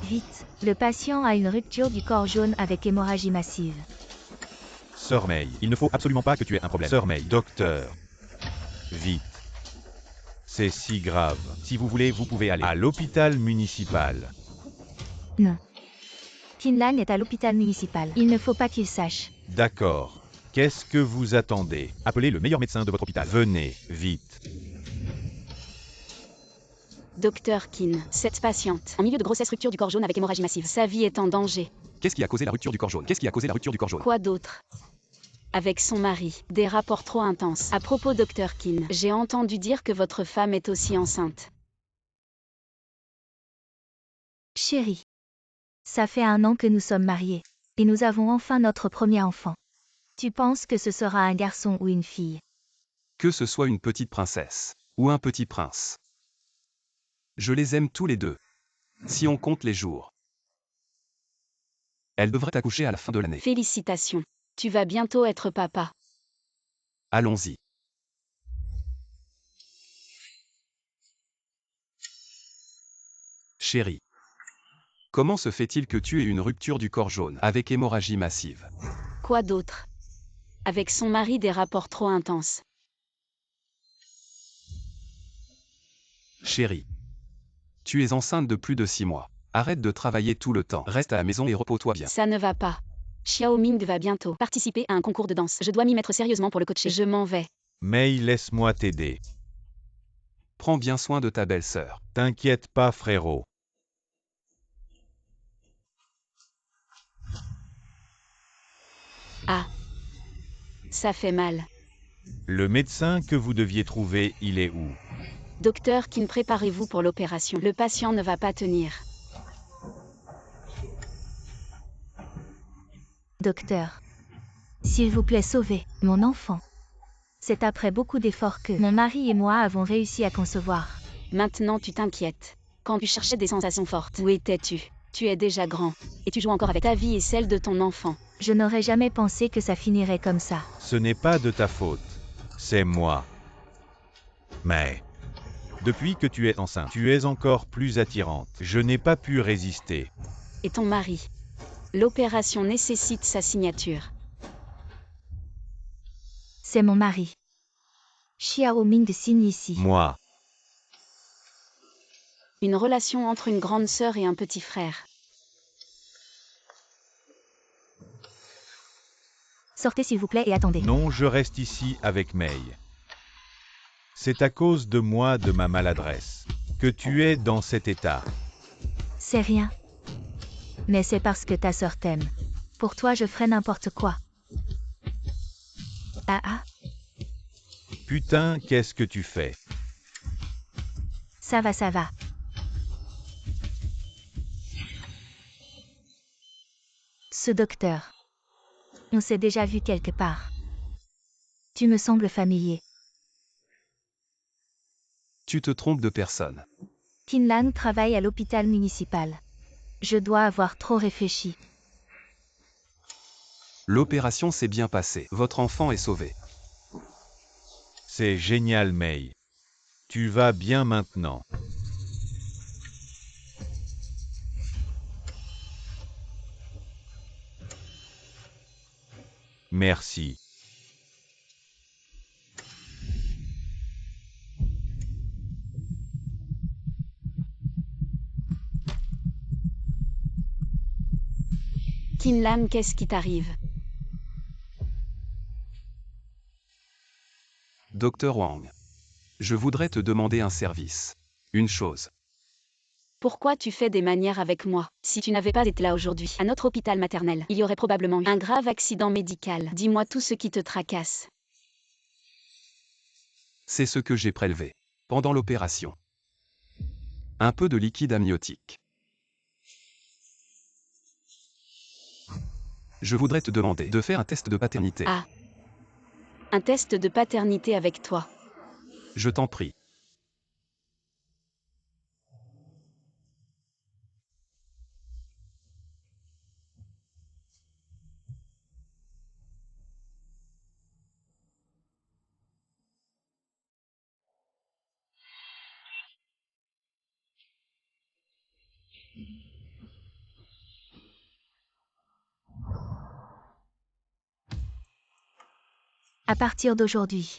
Vite, le patient a une rupture du corps jaune avec hémorragie massive. Sœur May, il ne faut absolument pas que tu aies un problème. Sœur May, docteur. Vite. C'est si grave. Si vous voulez, vous pouvez aller à l'hôpital municipal. Non. Kinlan est à l'hôpital municipal. Il ne faut pas qu'il sache. D'accord. Qu'est-ce que vous attendez? Appelez le meilleur médecin de votre hôpital. Venez, vite. Docteur Kin, cette patiente, en milieu de grossesse rupture du corps jaune avec hémorragie massive. Sa vie est en danger. Qu'est-ce qui a causé la rupture du corps jaune? Qu'est-ce qui a causé la rupture du corps jaune? Quoi d'autre? Avec son mari, des rapports trop intenses. À propos, Docteur Kin, j'ai entendu dire que votre femme est aussi enceinte. Chérie. Ça fait 1 an que nous sommes mariés. Et nous avons enfin notre premier enfant. Tu penses que ce sera un garçon ou une fille? Que ce soit une petite princesse ou un petit prince. Je les aime tous les deux. Si on compte les jours. Elle devrait accoucher à la fin de l'année. Félicitations. Tu vas bientôt être papa. Allons-y. Chérie. Comment se fait-il que tu aies une rupture du corps jaune avec hémorragie massive? Quoi d'autre? Avec son mari, des rapports trop intenses. Chérie. Tu es enceinte de plus de 6 mois. Arrête de travailler tout le temps. Reste à la maison et repose-toi bien. Ça ne va pas. Xiao Ming va bientôt participer à un concours de danse. Je dois m'y mettre sérieusement pour le coacher. Je m'en vais. May, laisse-moi t'aider. Prends bien soin de ta belle-sœur. T'inquiète pas, frérot. Ah. Ça fait mal. Le médecin que vous deviez trouver, il est où? Docteur Kin, préparez-vous pour l'opération. Le patient ne va pas tenir. Docteur. S'il vous plaît, sauvez mon enfant. C'est après beaucoup d'efforts que mon mari et moi avons réussi à concevoir. Maintenant tu t'inquiètes. Quand tu cherchais des sensations fortes, où étais-tu? Tu es déjà grand. Et tu joues encore avec ta vie et celle de ton enfant. Je n'aurais jamais pensé que ça finirait comme ça. Ce n'est pas de ta faute. C'est moi. Mais, depuis que tu es enceinte, tu es encore plus attirante. Je n'ai pas pu résister. Et ton mari? L'opération nécessite sa signature. C'est mon mari. Xiao Ming signe ici. Moi. Une relation entre une grande sœur et un petit frère. Sortez s'il vous plaît et attendez. Non, je reste ici avec May. C'est à cause de moi, de ma maladresse, que tu es dans cet état. C'est rien. Mais c'est parce que ta sœur t'aime. Pour toi, je ferai n'importe quoi. Ah ah, Putain, qu'est-ce que tu fais? ça va, ça va. Ce docteur. On s'est déjà vu quelque part. Tu me sembles familier. Tu te trompes de personne. Kinlan travaille à l'hôpital municipal. Je dois avoir trop réfléchi. L'opération s'est bien passée. Votre enfant est sauvé. C'est génial, May. Tu vas bien maintenant. Merci. Kinlan, qu'est-ce qui t'arrive? Docteur Wang. Je voudrais te demander un service. Une chose. Pourquoi tu fais des manières avec moi? Si tu n'avais pas été là aujourd'hui, à notre hôpital maternel, il y aurait probablement eu un grave accident médical. Dis-moi tout ce qui te tracasse. C'est ce que j'ai prélevé. Pendant l'opération. Un peu de liquide amniotique. Je voudrais te demander de faire un test de paternité. Ah. Un test de paternité avec toi. Je t'en prie. À partir d'aujourd'hui,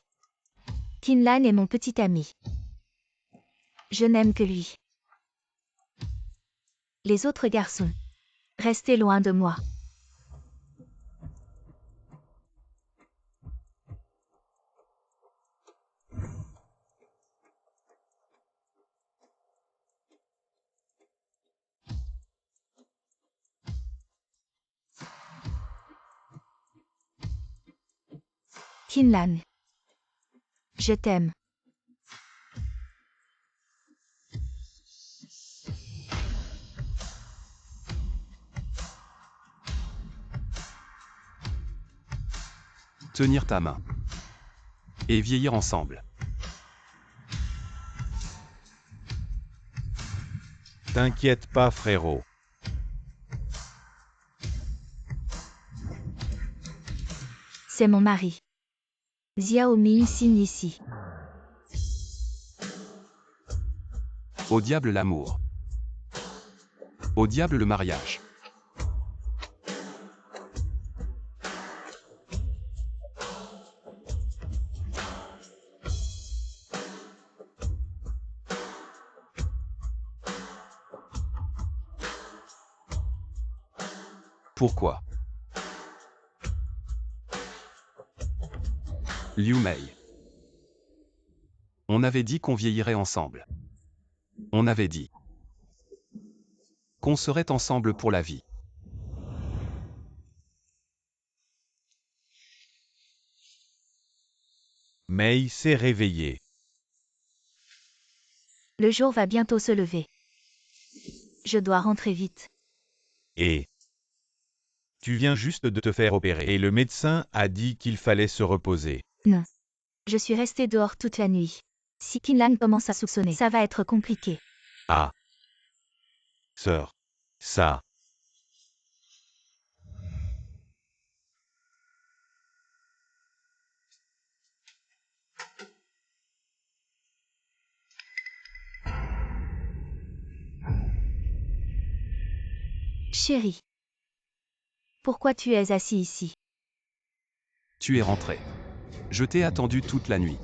Kinlan est mon petit ami. Je n'aime que lui. Les autres garçons, restez loin de moi. Kinlan, je t'aime. Tenir ta main. Et vieillir ensemble. T'inquiète pas, frérot. C'est mon mari. Xiao Ming signe ici. Au diable l'amour. Au diable le mariage. Pourquoi? Liu Mei. On avait dit qu'on vieillirait ensemble. On avait dit qu'on serait ensemble pour la vie. Mei s'est réveillée. Le jour va bientôt se lever. Je dois rentrer vite. Et tu viens juste de te faire opérer et le médecin a dit qu'il fallait se reposer. Non. Je suis restée dehors toute la nuit. Si Kinlan commence à soupçonner, ça va être compliqué. Ah. Sœur. Ça. Chérie. Pourquoi tu es assis ici? Tu es rentré. Je t'ai attendu toute la nuit.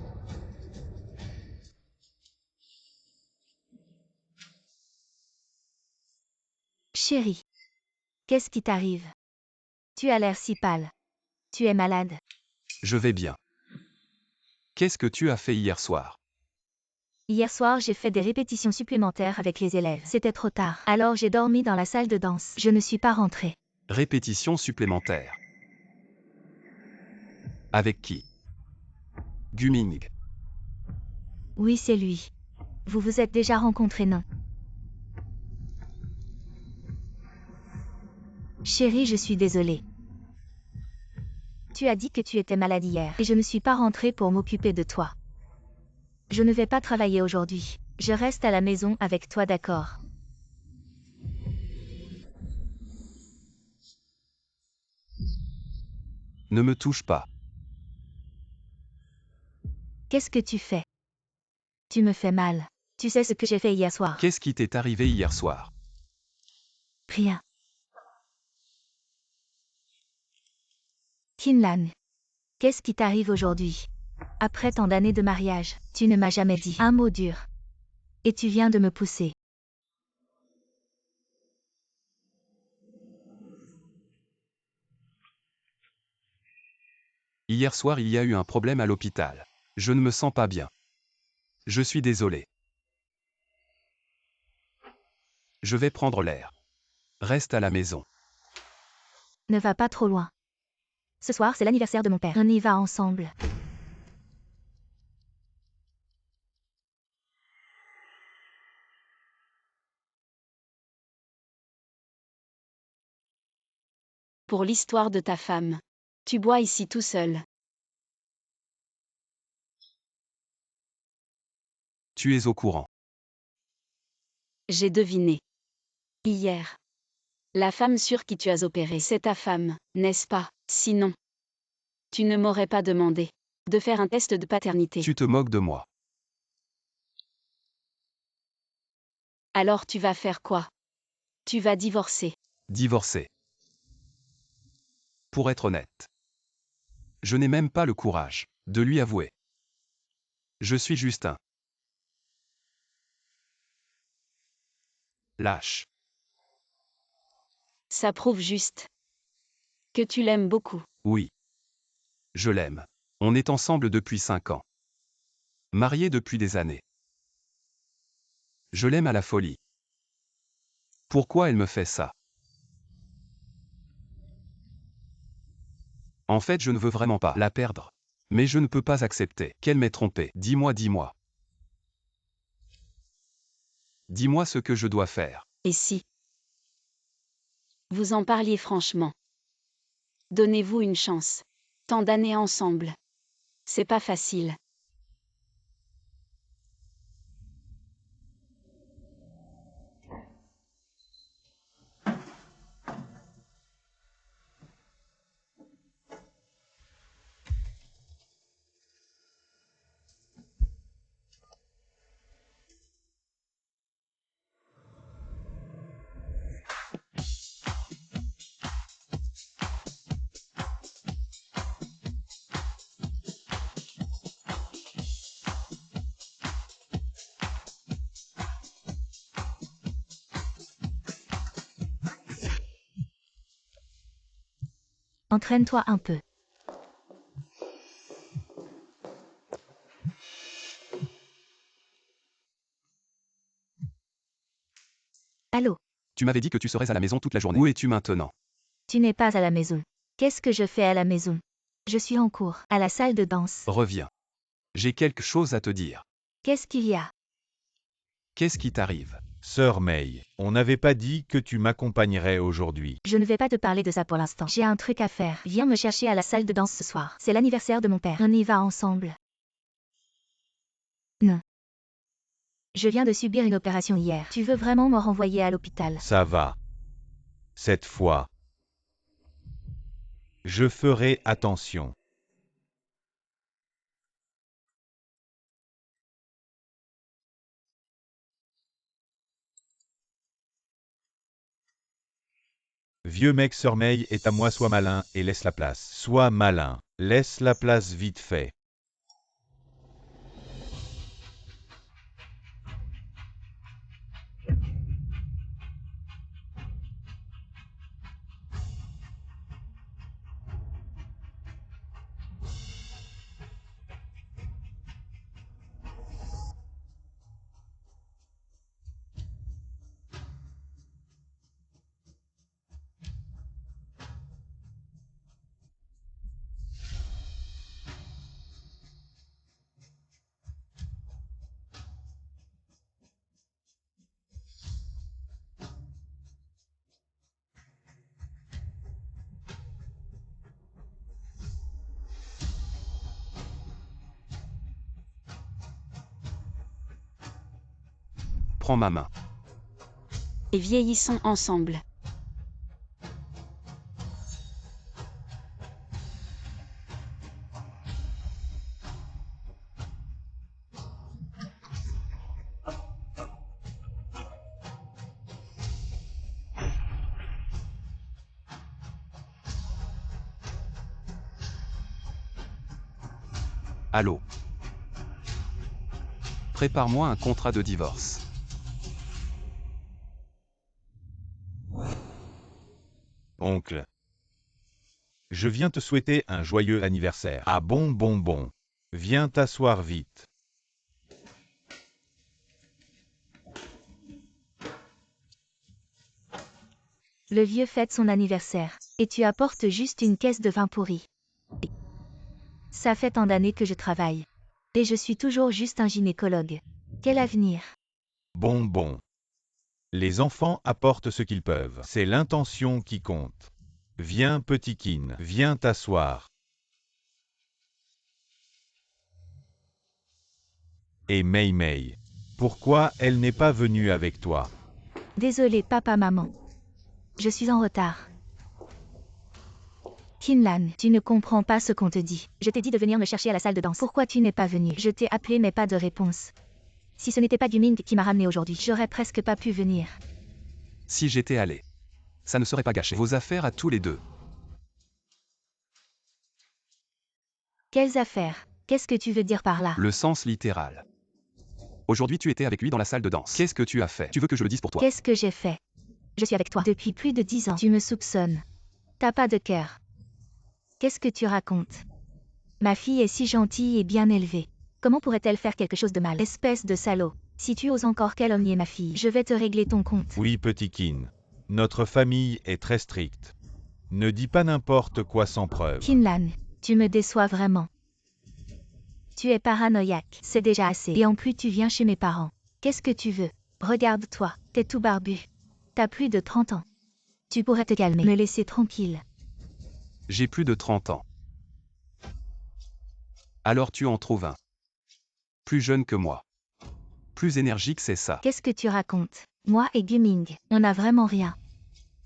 Chérie. Qu'est-ce qui t'arrive? Tu as l'air si pâle. Tu es malade. Je vais bien. Qu'est-ce que tu as fait hier soir? Hier soir, j'ai fait des répétitions supplémentaires avec les élèves. C'était trop tard. Alors j'ai dormi dans la salle de danse. Je ne suis pas rentrée. Répétition supplémentaire. Avec qui? Guming. Oui, c'est lui. Vous vous êtes déjà rencontrés, non? Chérie, je suis désolée. Tu as dit que tu étais malade hier et je ne suis pas rentrée pour m'occuper de toi. Je ne vais pas travailler aujourd'hui. Je reste à la maison avec toi, d'accord? Ne me touche pas. Qu'est-ce que tu fais? Tu me fais mal. Tu sais ce que j'ai fait hier soir? Qu'est-ce qui t'est arrivé hier soir? Rien. Kinlan. Qu'est-ce qui t'arrive aujourd'hui? Après tant d'années de mariage, tu ne m'as jamais dit un mot dur. Et tu viens de me pousser. Hier soir, il y a eu un problème à l'hôpital. Je ne me sens pas bien. Je suis désolé. Je vais prendre l'air. Reste à la maison. Ne va pas trop loin. Ce soir, c'est l'anniversaire de mon père. On y va ensemble. Pour l'histoire de ta femme. Tu bois ici tout seul. Tu es au courant. J'ai deviné. Hier. La femme sur qui tu as opéré, c'est ta femme, n'est-ce pas? Sinon, tu ne m'aurais pas demandé de faire un test de paternité. Tu te moques de moi. Alors tu vas faire quoi? Tu vas divorcer. Divorcé. Pour être honnête. Je n'ai même pas le courage de lui avouer. Je suis juste un lâche. Ça prouve juste que tu l'aimes beaucoup. Oui. Je l'aime. On est ensemble depuis 5 ans. Mariés depuis des années. Je l'aime à la folie. Pourquoi elle me fait ça? En fait, je ne veux vraiment pas la perdre. Mais je ne peux pas accepter qu'elle m'ait trompé. Dis-moi, dis-moi. Dis-moi ce que je dois faire. Et si vous en parliez franchement? Donnez-vous une chance. Tant d'années ensemble. C'est pas facile. Entraîne-toi un peu. Allô, Tu m'avais dit que tu serais à la maison toute la journée. Où es-tu maintenant? tu n'es pas à la maison. Qu'est-ce que je fais à la maison? Je suis en cours, à la salle de danse. Reviens. J'ai quelque chose à te dire. Qu'est-ce qu'il y a? Qu'est-ce qui t'arrive? Sœur May, on n'avait pas dit que tu m'accompagnerais aujourd'hui. Je ne vais pas te parler de ça pour l'instant. J'ai un truc à faire. Viens me chercher à la salle de danse ce soir. C'est l'anniversaire de mon père. On y va ensemble. Non. Je viens de subir une opération hier. Tu veux vraiment me renvoyer à l'hôpital? Ça va. Cette fois, je ferai attention. Vieux mec, Sœur May est à moi, sois malin et laisse la place. Sois malin, laisse la place vite fait. Prends ma main. Et vieillissons ensemble. Allô? Prépare-moi un contrat de divorce. Oncle. Je viens te souhaiter un joyeux anniversaire. Ah bon. Viens t'asseoir vite. Le vieux fête son anniversaire. Et tu apportes juste une caisse de vin pourri. Ça fait tant d'années que je travaille. Et je suis toujours juste un gynécologue. Quel avenir? Bon. Les enfants apportent ce qu'ils peuvent. C'est l'intention qui compte. Viens, petit Kin, viens t'asseoir. Et May, pourquoi elle n'est pas venue avec toi? Désolé papa maman. Je suis en retard. Kinlan, tu ne comprends pas ce qu'on te dit. Je t'ai dit de venir me chercher à la salle de danse. Pourquoi tu n'es pas venu? Je t'ai appelé mais pas de réponse. Si ce n'était pas du Ming qui m'a ramené aujourd'hui, j'aurais presque pas pu venir. Si j'étais allé, ça ne serait pas gâché vos affaires à tous les deux. Quelles affaires? Qu'est-ce que tu veux dire par là? Le sens littéral. Aujourd'hui tu étais avec lui dans la salle de danse. Qu'est-ce que tu as fait? Tu veux que je le dise pour toi? Qu'est-ce que j'ai fait? Je suis avec toi depuis plus de 10 ans. Tu me soupçonnes. T'as pas de cœur. Qu'est-ce que tu racontes? Ma fille est si gentille et bien élevée. Comment pourrait-elle faire quelque chose de mal? Espèce de salaud. Si tu oses encore calomnier ma fille, je vais te régler ton compte. Oui, petit Kin. Notre famille est très stricte. Ne dis pas n'importe quoi sans preuve. Kinlan, tu me déçois vraiment. Tu es paranoïaque, c'est déjà assez. Et en plus tu viens chez mes parents. Qu'est-ce que tu veux? Regarde-toi, t'es tout barbu. T'as plus de 30 ans. Tu pourrais te calmer, me laisser tranquille. J'ai plus de 30 ans. Alors tu en trouves un. Plus jeune que moi. Plus énergique, c'est ça. Qu'est-ce que tu racontes? Moi et Guming, on n'a vraiment rien.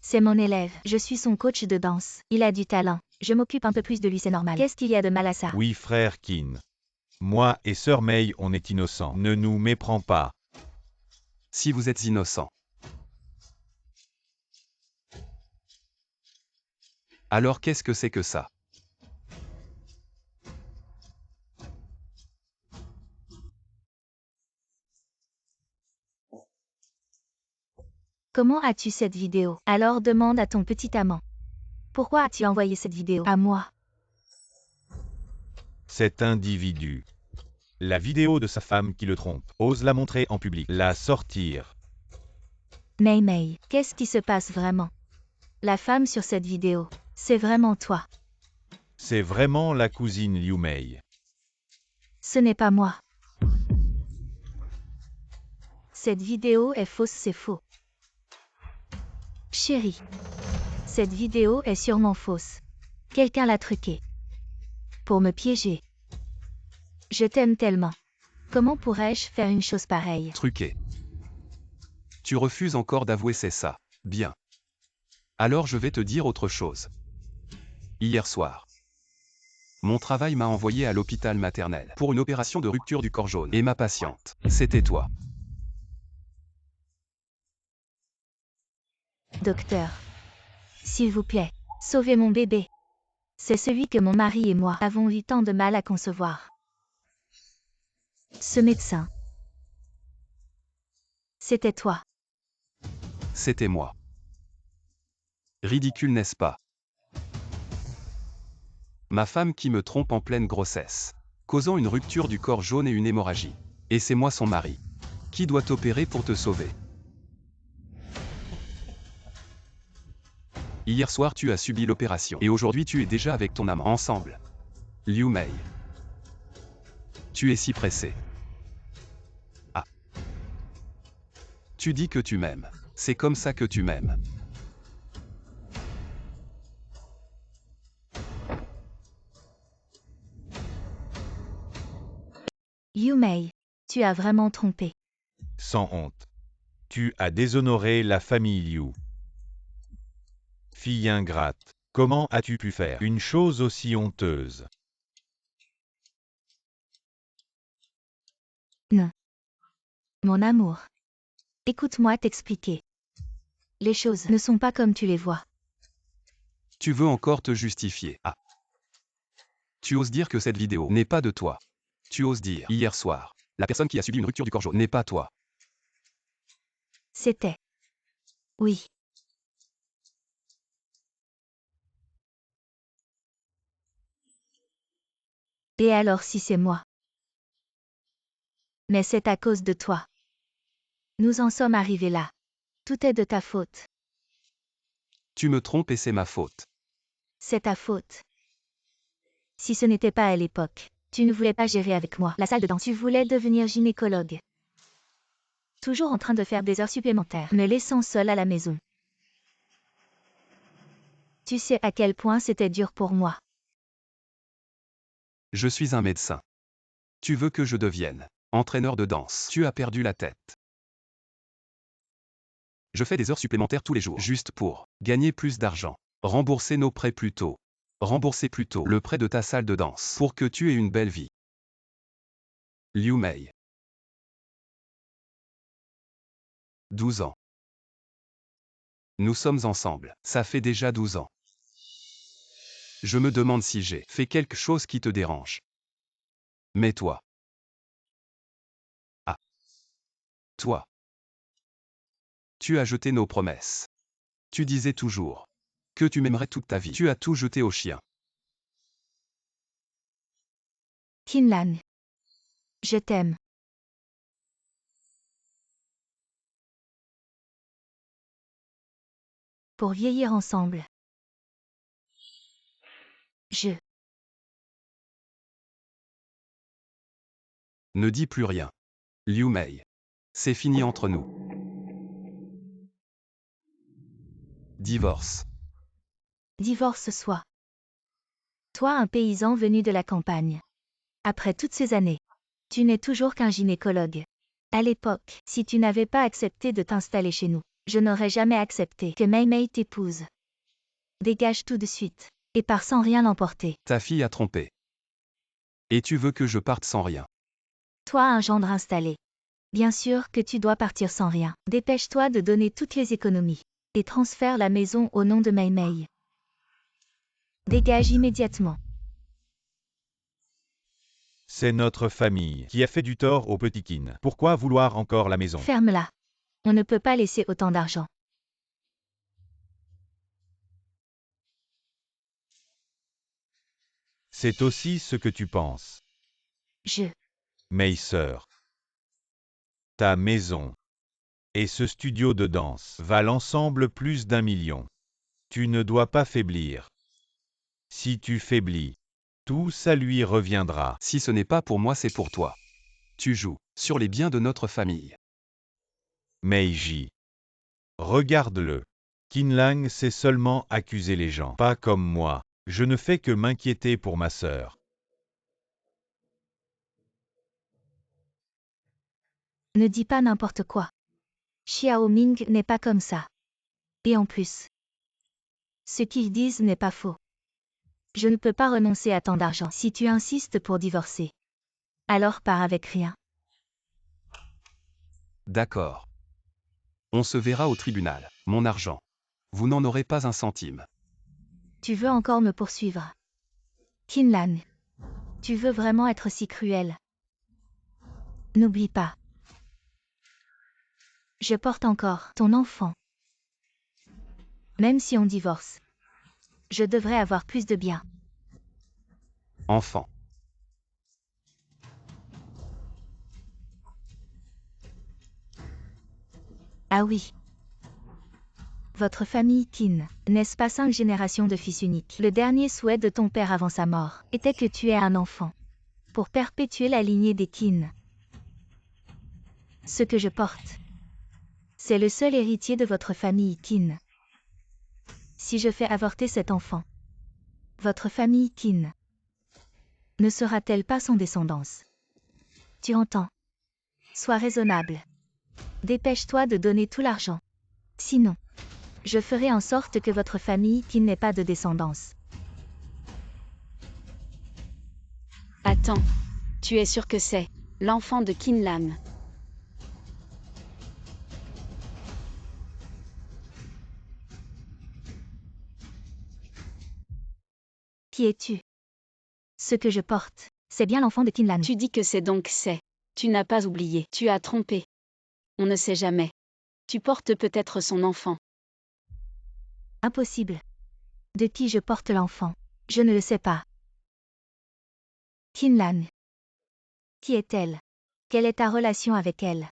C'est mon élève, je suis son coach de danse. Il a du talent. Je m'occupe un peu plus de lui, c'est normal. Qu'est-ce qu'il y a de mal à ça? Oui, frère Kin. Moi et sœur Mei, on est innocents. Ne nous méprends pas. Si vous êtes innocent. Alors qu'est-ce que c'est que ça? Comment as-tu cette vidéo? Alors demande à ton petit amant. Pourquoi as-tu envoyé cette vidéo à moi? Cet individu. La vidéo de sa femme qui le trompe. Ose la montrer en public. La sortir. Mei Mei, qu'est-ce qui se passe vraiment? La femme sur cette vidéo, c'est vraiment toi. C'est vraiment la cousine Liu Mei. Ce n'est pas moi. Cette vidéo est fausse, c'est faux. Chérie, cette vidéo est sûrement fausse. Quelqu'un l'a truquée. Pour me piéger. Je t'aime tellement. Comment pourrais-je faire une chose pareille? Truqué. Tu refuses encore d'avouer, c'est ça. Bien. Alors je vais te dire autre chose. Hier soir, mon travail m'a envoyé à l'hôpital maternel pour une opération de rupture du corps jaune. Et ma patiente, c'était toi. Docteur, s'il vous plaît, sauvez mon bébé. C'est celui que mon mari et moi avons eu tant de mal à concevoir. Ce médecin, c'était toi. C'était moi. Ridicule, n'est-ce pas? Ma femme qui me trompe en pleine grossesse, causant une rupture du corps jaune et une hémorragie. Et c'est moi son mari. Qui doit t'opérer pour te sauver? Hier soir tu as subi l'opération. Et aujourd'hui tu es déjà avec ton amant ensemble. Liu Mei. Tu es si pressé. Ah. Tu dis que tu m'aimes. C'est comme ça que tu m'aimes. Liu Mei, tu as vraiment trompé. Sans honte. Tu as déshonoré la famille Liu. Fille ingrate. Comment as-tu pu faire une chose aussi honteuse? Non. Mon amour. Écoute-moi t'expliquer. Les choses ne sont pas comme tu les vois. Tu veux encore te justifier. Ah. Tu oses dire que cette vidéo n'est pas de toi. Tu oses dire, hier soir, la personne qui a subi une rupture du corps jaune n'est pas toi. C'était. Oui. Et alors si c'est moi? Mais c'est à cause de toi. Nous en sommes arrivés là. Tout est de ta faute. Tu me trompes et c'est ma faute. C'est ta faute. Si ce n'était pas à l'époque, tu ne voulais pas gérer avec moi la salle de danse. Tu voulais devenir gynécologue. Toujours en train de faire des heures supplémentaires, me laissant seule à la maison. Tu sais à quel point c'était dur pour moi. Je suis un médecin. Tu veux que je devienne entraîneur de danse. Tu as perdu la tête. Je fais des heures supplémentaires tous les jours, juste pour gagner plus d'argent. Rembourser nos prêts plus tôt. Rembourser plus tôt le prêt de ta salle de danse pour que tu aies une belle vie. Liu Mei. 12 ans. Nous sommes ensemble. Ça fait déjà 12 ans. Je me demande si j'ai fait quelque chose qui te dérange. Mais toi. Ah. Toi. Tu as jeté nos promesses. Tu disais toujours que tu m'aimerais toute ta vie. Tu as tout jeté au chien. Kinlan. Je t'aime. Pour vieillir ensemble. Ne dis plus rien. Liu Mei. C'est fini entre nous. Divorce. Divorce soit. Toi, un paysan venu de la campagne. Après toutes ces années, tu n'es toujours qu'un gynécologue. À l'époque, si tu n'avais pas accepté de t'installer chez nous, je n'aurais jamais accepté que Mei Mei t'épouse. Dégage tout de suite. Et pars sans rien l'emporter. Ta fille a trompé. Et tu veux que je parte sans rien. Toi, un gendre installé. Bien sûr que tu dois partir sans rien. Dépêche-toi de donner toutes les économies. Et transfère la maison au nom de Mei Mei. Dégage immédiatement. C'est notre famille qui a fait du tort au petit Qin. Pourquoi vouloir encore la maison? Ferme-la. On ne peut pas laisser autant d'argent. C'est aussi ce que tu penses. Mei sœur. Ta maison et ce studio de danse valent ensemble plus d'1 million. Tu ne dois pas faiblir. Si tu faiblis, tout ça lui reviendra. Si ce n'est pas pour moi, c'est pour toi. Tu joues sur les biens de notre famille. Meiji. Regarde-le. Qinlang sait seulement accuser les gens. Pas comme moi. Je ne fais que m'inquiéter pour ma sœur. Ne dis pas n'importe quoi. Xiao Ming n'est pas comme ça. Et en plus, ce qu'ils disent n'est pas faux. Je ne peux pas renoncer à tant d'argent. Si tu insistes pour divorcer, alors pars avec rien. D'accord. On se verra au tribunal. Mon argent. Vous n'en aurez pas un centime. Tu veux encore me poursuivre? Kinlan. Tu veux vraiment être si cruel? N'oublie pas. Je porte encore ton enfant. Même si on divorce, je devrais avoir plus de biens. Enfant. Ah oui. Votre famille Qin, n'est-ce pas 5 générations de fils uniques? Le dernier souhait de ton père avant sa mort était que tu aies un enfant. Pour perpétuer la lignée des Qin. Ce que je porte, c'est le seul héritier de votre famille Qin. Si je fais avorter cet enfant, votre famille Qin ne sera-t-elle pas sans descendance? Tu entends? Sois raisonnable. Dépêche-toi de donner tout l'argent. Sinon, je ferai en sorte que votre famille Qin n'ait pas de descendance. Attends. Tu es sûr que c'est l'enfant de Kinlan? Qui es-tu? Ce que je porte, c'est bien l'enfant de Kinlan. Tu dis que c'est donc c'est. Tu n'as pas oublié. Tu as trompé. On ne sait jamais. Tu portes peut-être son enfant. Impossible. De qui je porte l'enfant? Je ne le sais pas. Kinlan. Qui est-elle? Quelle est ta relation avec elle?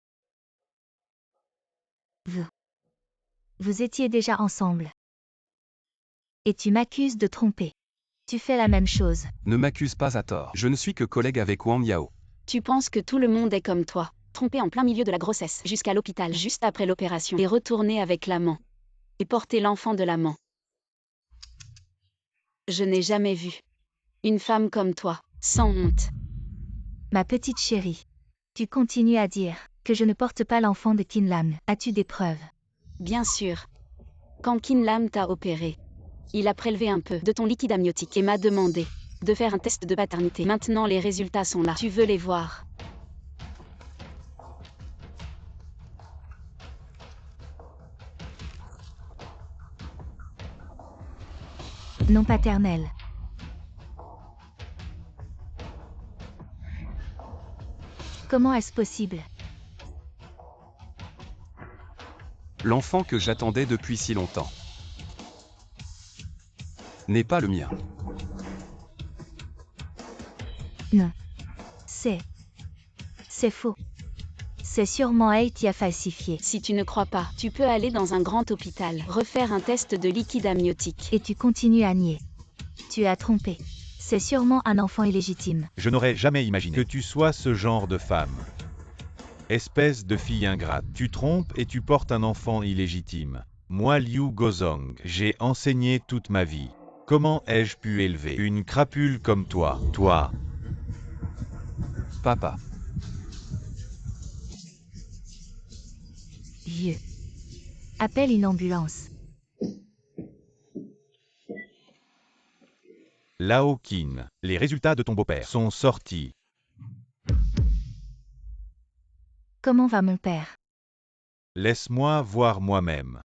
Vous étiez déjà ensemble. Et tu m'accuses de tromper. Tu fais la même chose. Ne m'accuse pas à tort. Je ne suis que collègue avec Wang Yao. Tu penses que tout le monde est comme toi, trompé en plein milieu de la grossesse, jusqu'à l'hôpital, juste après l'opération, et retourner avec l'amant. Et porter l'enfant de l'amant. Je n'ai jamais vu une femme comme toi, sans honte. Ma petite chérie. Tu continues à dire que je ne porte pas l'enfant de Kinlan. As-tu des preuves? Bien sûr. Quand Kinlan t'a opéré, il a prélevé un peu de ton liquide amniotique et m'a demandé de faire un test de paternité. Maintenant les résultats sont là. Tu veux les voir? Non paternel. Comment est-ce possible? L'enfant que j'attendais depuis si longtemps n'est pas le mien. Non. C'est faux. C'est sûrement elle qui a falsifié. Si tu ne crois pas, tu peux aller dans un grand hôpital, refaire un test de liquide amniotique. Et tu continues à nier. Tu as trompé. C'est sûrement un enfant illégitime. Je n'aurais jamais imaginé que tu sois ce genre de femme. Espèce de fille ingrate. Tu trompes et tu portes un enfant illégitime. Moi, Liu Gozong, j'ai enseigné toute ma vie. Comment ai-je pu élever une crapule comme toi? Toi. Papa. Vieux. Appelle une ambulance. Lao Qin, les résultats de ton beau-père sont sortis. Comment va mon père? Laisse-moi voir moi-même.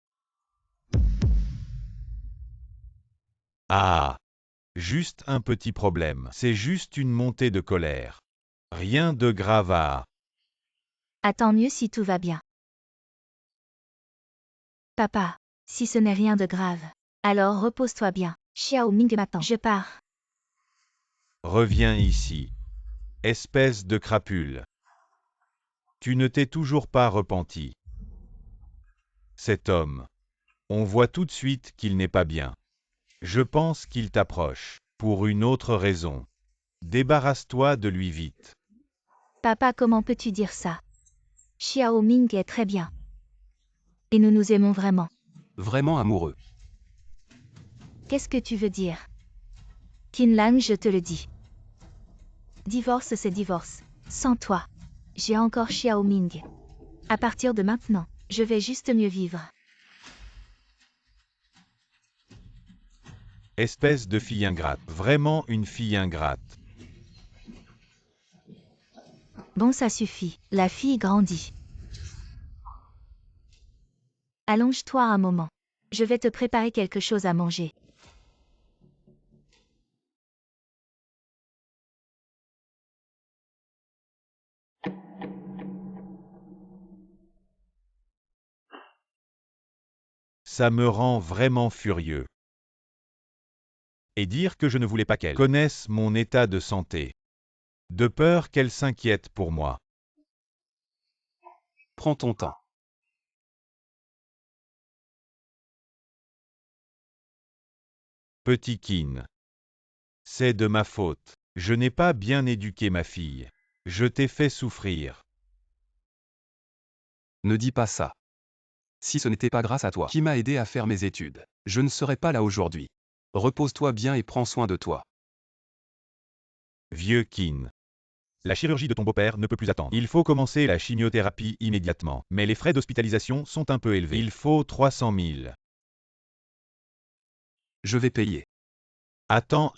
Ah! Juste un petit problème. C'est juste une montée de colère. Rien de grave à... Ah, tant mieux si tout va bien. Papa, si ce n'est rien de grave, alors repose-toi bien. Xiao Ming m'attend. Je pars. Reviens ici. Espèce de crapule. Tu ne t'es toujours pas repenti. Cet homme. On voit tout de suite qu'il n'est pas bien. Je pense qu'il t'approche. Pour une autre raison. Débarrasse-toi de lui vite. Papa, comment peux-tu dire ça? Xiao Ming est très bien. Et nous nous aimons vraiment. Vraiment amoureux. Qu'est-ce que tu veux dire? Qin Lang, je te le dis. Divorce, c'est divorce. Sans toi. J'ai encore Xiao Ming. À partir de maintenant, je vais juste mieux vivre. Espèce de fille ingrate. Vraiment une fille ingrate. Bon, ça suffit. La fille grandit. Allonge-toi un moment. Je vais te préparer quelque chose à manger. Ça me rend vraiment furieux. Et dire que je ne voulais pas qu'elle connaisse mon état de santé. De peur qu'elle s'inquiète pour moi. Prends ton temps. Petit Qin. C'est de ma faute. Je n'ai pas bien éduqué ma fille. Je t'ai fait souffrir. Ne dis pas ça. Si ce n'était pas grâce à toi qui m'a aidé à faire mes études, je ne serais pas là aujourd'hui. Repose-toi bien et prends soin de toi. Vieux Qin. La chirurgie de ton beau-père ne peut plus attendre. Il faut commencer la chimiothérapie immédiatement. Mais les frais d'hospitalisation sont un peu élevés. Il faut 300 000. Je vais payer. Attends.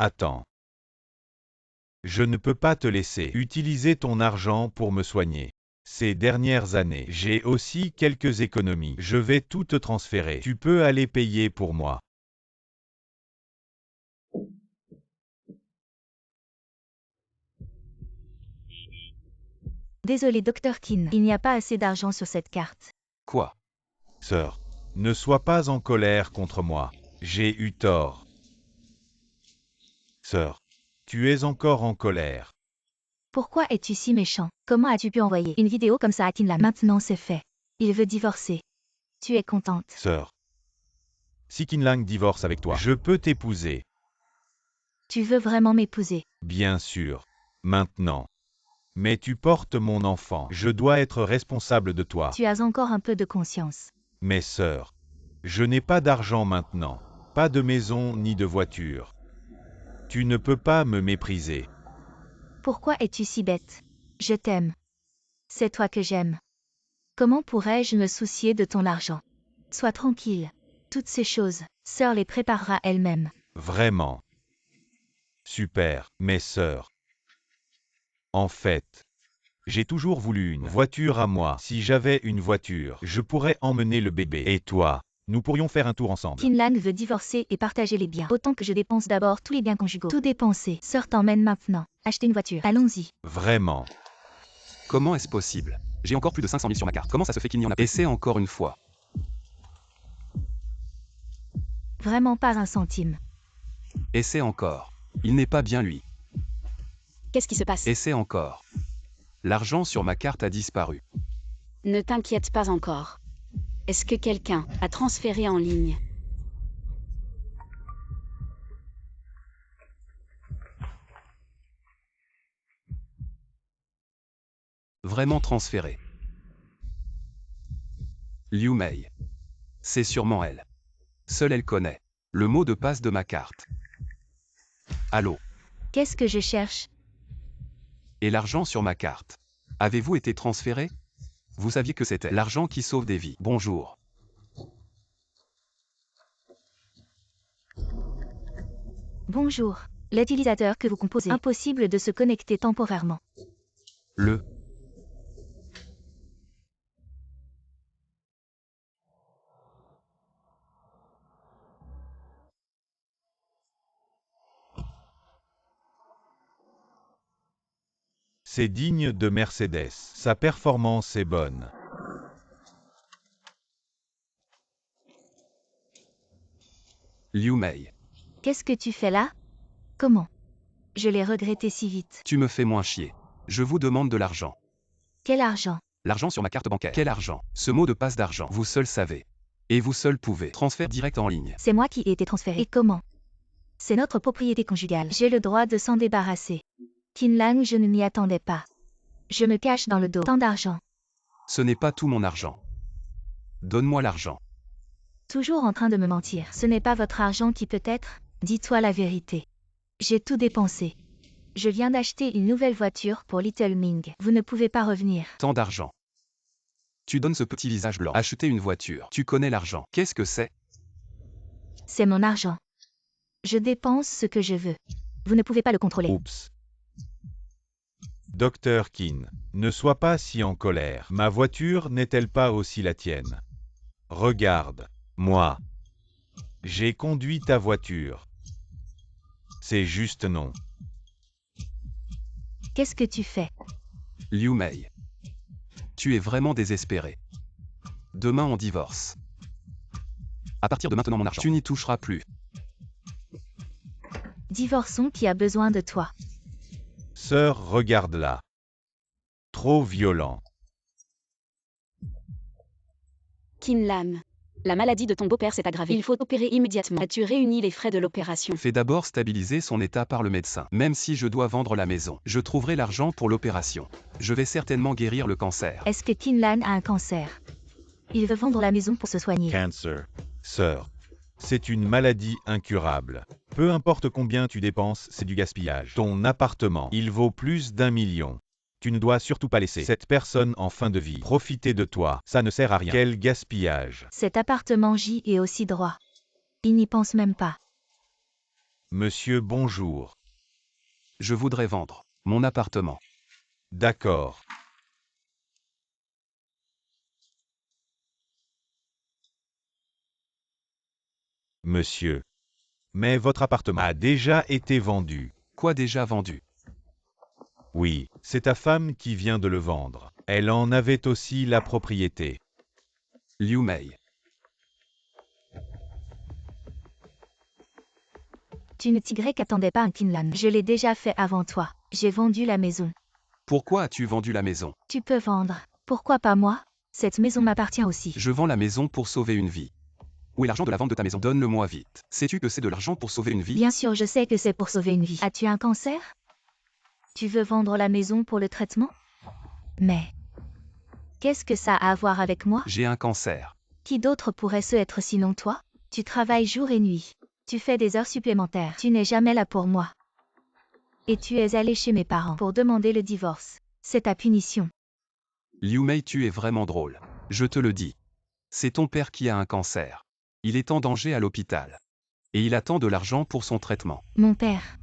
Je ne peux pas te laisser utiliser ton argent pour me soigner. Ces dernières années, j'ai aussi quelques économies. Je vais tout te transférer. Tu peux aller payer pour moi. Désolé, Dr. Qin. Il n'y a pas assez d'argent sur cette carte. Quoi? Sœur, ne sois pas en colère contre moi. J'ai eu tort. Sœur, tu es encore en colère. Pourquoi es-tu si méchant? Comment as-tu pu envoyer une vidéo comme ça à Qin Lang? Maintenant c'est fait. Il veut divorcer. Tu es contente? Sœur, si Qin Lang divorce avec toi, je peux t'épouser. Tu veux vraiment m'épouser? Bien sûr. Maintenant. Mais tu portes mon enfant. Je dois être responsable de toi. Tu as encore un peu de conscience. Mais sœur, je n'ai pas d'argent maintenant. Pas de maison ni de voiture. Tu ne peux pas me mépriser. Pourquoi es-tu si bête? Je t'aime. C'est toi que j'aime. Comment pourrais-je me soucier de ton argent? Sois tranquille. Toutes ces choses, sœur les préparera elle-même. Vraiment. Super, mes sœurs. En fait, j'ai toujours voulu une voiture à moi. Si j'avais une voiture, je pourrais emmener le bébé. Et toi, nous pourrions faire un tour ensemble. Qin Lang veut divorcer et partager les biens. Autant que je dépense d'abord tous les biens conjugaux. Tout dépenser. Sœur t'emmène maintenant. Acheter une voiture. Allons-y. Vraiment. Comment est-ce possible? J'ai encore plus de 500 000 sur ma carte. Comment ça se fait qu'il n'y en a pas? Essaie encore une fois. Vraiment pas un centime. Essaie encore. Il n'est pas bien lui. Qu'est-ce qui se passe? Essaie encore. L'argent sur ma carte a disparu. Ne t'inquiète pas encore. Est-ce que quelqu'un a transféré en ligne? Vraiment transféré. Liu Mei. C'est sûrement elle. Seule elle connaît le mot de passe de ma carte. Allô? Qu'est-ce que je cherche? Et l'argent sur ma carte? Avez-vous été transféré? Vous saviez que c'était l'argent qui sauve des vies. Bonjour. Bonjour. L'utilisateur que vous composez. Impossible de se connecter temporairement. C'est digne de Mercedes. Sa performance est bonne. Liu Mei. Qu'est-ce que tu fais là? Comment? Je l'ai regretté si vite. Tu me fais moins chier. Je vous demande de l'argent. Quel argent? L'argent sur ma carte bancaire. Quel argent? Ce mot de passe d'argent. Vous seul savez. Et vous seul pouvez. Transfert direct en ligne. C'est moi qui ai été transféré. Et comment? C'est notre propriété conjugale. J'ai le droit de s'en débarrasser. Kinlan, je ne m'y attendais pas. Je me cache dans le dos. Tant d'argent. Ce n'est pas tout mon argent. Donne-moi l'argent. Toujours en train de me mentir. Ce n'est pas votre argent qui peut-être? Dis-toi la vérité. J'ai tout dépensé. Je viens d'acheter une nouvelle voiture pour Little Ming. Vous ne pouvez pas revenir. Tant d'argent. Tu donnes ce petit visage blanc. Acheter une voiture. Tu connais l'argent. Qu'est-ce que c'est? C'est mon argent. Je dépense ce que je veux. Vous ne pouvez pas le contrôler. Oups. Dr. Kin, ne sois pas si en colère. Ma voiture n'est-elle pas aussi la tienne? Regarde, moi. J'ai conduit ta voiture. C'est juste non. Qu'est-ce que tu fais? Liu Mei. Tu es vraiment désespéré. Demain on divorce. À partir de maintenant mon argent. Tu n'y toucheras plus. Divorçons qui a besoin de toi. Sœur, regarde-la. Trop violent. Kinlan. La maladie de ton beau-père s'est aggravée. Il faut opérer immédiatement. As-tu réuni les frais de l'opération? Fais d'abord stabiliser son état par le médecin. Même si je dois vendre la maison, je trouverai l'argent pour l'opération. Je vais certainement guérir le cancer. Est-ce que Kinlan a un cancer? Il veut vendre la maison pour se soigner. Cancer. Sœur. C'est une maladie incurable. Peu importe combien tu dépenses, c'est du gaspillage. Ton appartement, il vaut plus d'1 million. Tu ne dois surtout pas laisser cette personne en fin de vie profiter de toi. Ça ne sert à rien. Quel gaspillage. Cet appartement J est aussi droit. Il n'y pense même pas. Monsieur, bonjour. Je voudrais vendre mon appartement. D'accord. Monsieur. Mais votre appartement a déjà été vendu. Quoi déjà vendu? Oui, c'est ta femme qui vient de le vendre. Elle en avait aussi la propriété. Liu Mei. Tu ne t'attendais pas un Kinlan. Je l'ai déjà fait avant toi. J'ai vendu la maison. Pourquoi as-tu vendu la maison? Tu peux vendre. Pourquoi pas moi? Cette maison m'appartient aussi. Je vends la maison pour sauver une vie. Où est l'argent de la vente de ta maison? Donne-le-moi vite. Sais-tu que c'est de l'argent pour sauver une vie? Bien sûr, je sais que c'est pour sauver une vie. As-tu un cancer? Tu veux vendre la maison pour le traitement? Mais qu'est-ce que ça a à voir avec moi? J'ai un cancer. Qui d'autre pourrait ce être sinon toi? Tu travailles jour et nuit. Tu fais des heures supplémentaires. Tu n'es jamais là pour moi. Et tu es allé chez mes parents pour demander le divorce. C'est ta punition. Liu Mei, tu es vraiment drôle. Je te le dis. C'est ton père qui a un cancer. Il est en danger à l'hôpital. Et il attend de l'argent pour son traitement. Mon père.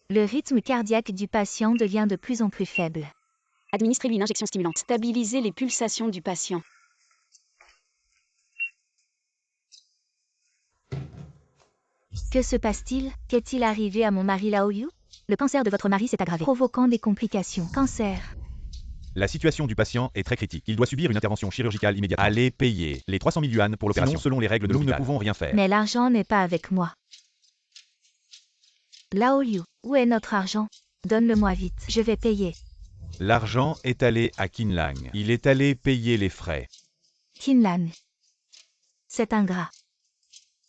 Le rythme cardiaque du patient devient de plus en plus faible. Administrez-lui une injection stimulante. Stabilisez les pulsations du patient. Que se passe-t-il? Qu'est-il arrivé à mon mari Laoyu? Le cancer de votre mari s'est aggravé, provoquant des complications. Cancer. La situation du patient est très critique. Il doit subir une intervention chirurgicale immédiatement. Allez payer les 300 000 yuan pour l'opération. Sinon, selon les règles de l'hôpital, nous ne pouvons rien faire. Mais l'argent n'est pas avec moi. Lao Liu, où est notre argent? Donne-le-moi vite, je vais payer. L'argent est allé à Qinlang. Il est allé payer les frais. Qinlang. C'est ingrat.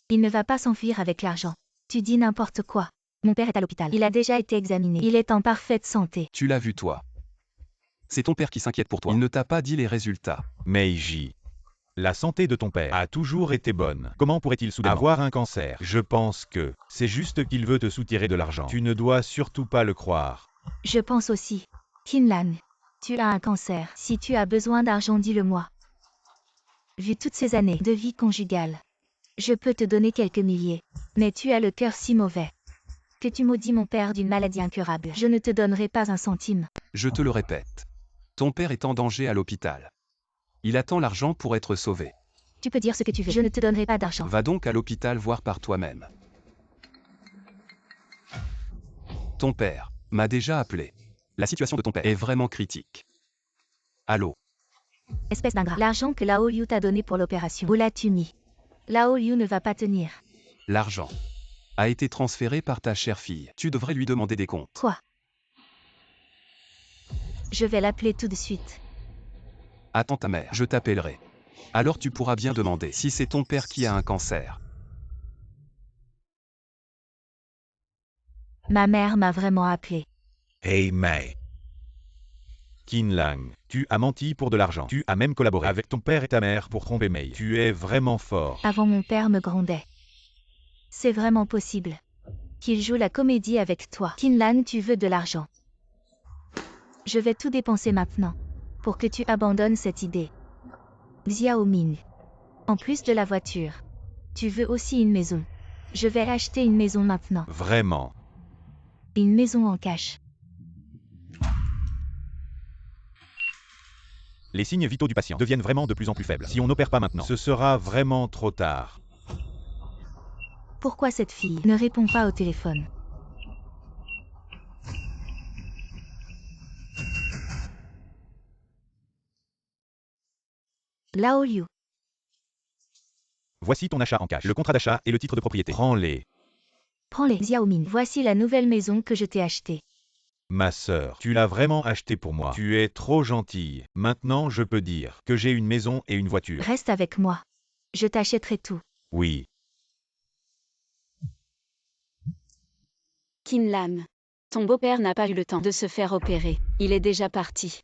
Il ne va pas s'enfuir avec l'argent. Tu dis n'importe quoi. Mon père est à l'hôpital. Il a déjà été examiné. Il est en parfaite santé. Tu l'as vu toi. C'est ton père qui s'inquiète pour toi. Il ne t'a pas dit les résultats. Meiji. La santé de ton père a toujours été bonne. Comment pourrait-il soudainement avoir un cancer? Je pense que c'est juste qu'il veut te soutirer de l'argent. Tu ne dois surtout pas le croire. Je pense aussi. Qinlang, tu as un cancer. Si tu as besoin d'argent, dis-le-moi. Vu toutes ces années de vie conjugale, je peux te donner quelques milliers. Mais tu as le cœur si mauvais que tu maudis mon père d'une maladie incurable. Je ne te donnerai pas un centime. Je te le répète. Ton père est en danger à l'hôpital. Il attend l'argent pour être sauvé. Tu peux dire ce que tu veux. Je ne te donnerai pas d'argent. Va donc à l'hôpital voir par toi-même. Ton père m'a déjà appelé. La situation de ton père est vraiment critique. Allô? Espèce d'ingrat. L'argent que Lao Liu t'a donné pour l'opération, où l'as-tu mis? Lao Liu ne va pas tenir. L'argent a été transféré par ta chère fille. Tu devrais lui demander des comptes. Quoi? Je vais l'appeler tout de suite. Attends ta mère, je t'appellerai. Alors tu pourras bien demander si c'est ton père qui a un cancer. Ma mère m'a vraiment appelé. Hey Mei. Qinlang, tu as menti pour de l'argent. Tu as même collaboré avec ton père et ta mère pour tromper Mei. Tu es vraiment fort. Avant, mon père me grondait. C'est vraiment possible qu'il joue la comédie avec toi. Qinlang, tu veux de l'argent. Je vais tout dépenser maintenant pour que tu abandonnes cette idée. Xiaoming. En plus de la voiture, tu veux aussi une maison. Je vais acheter une maison maintenant. Vraiment. Une maison en cash. Les signes vitaux du patient deviennent vraiment de plus en plus faibles. Si on n'opère pas maintenant, ce sera vraiment trop tard. Pourquoi cette fille ne répond pas au téléphone? Lao Liu. Voici ton achat en cash. Le contrat d'achat et le titre de propriété. Prends-les. Prends-les, Xiaoming. Voici la nouvelle maison que je t'ai achetée. Ma sœur, tu l'as vraiment acheté pour moi. Tu es trop gentille. Maintenant, je peux dire que j'ai une maison et une voiture. Reste avec moi. Je t'achèterai tout. Oui. Qinlang. Ton beau-père n'a pas eu le temps de se faire opérer. Il est déjà parti.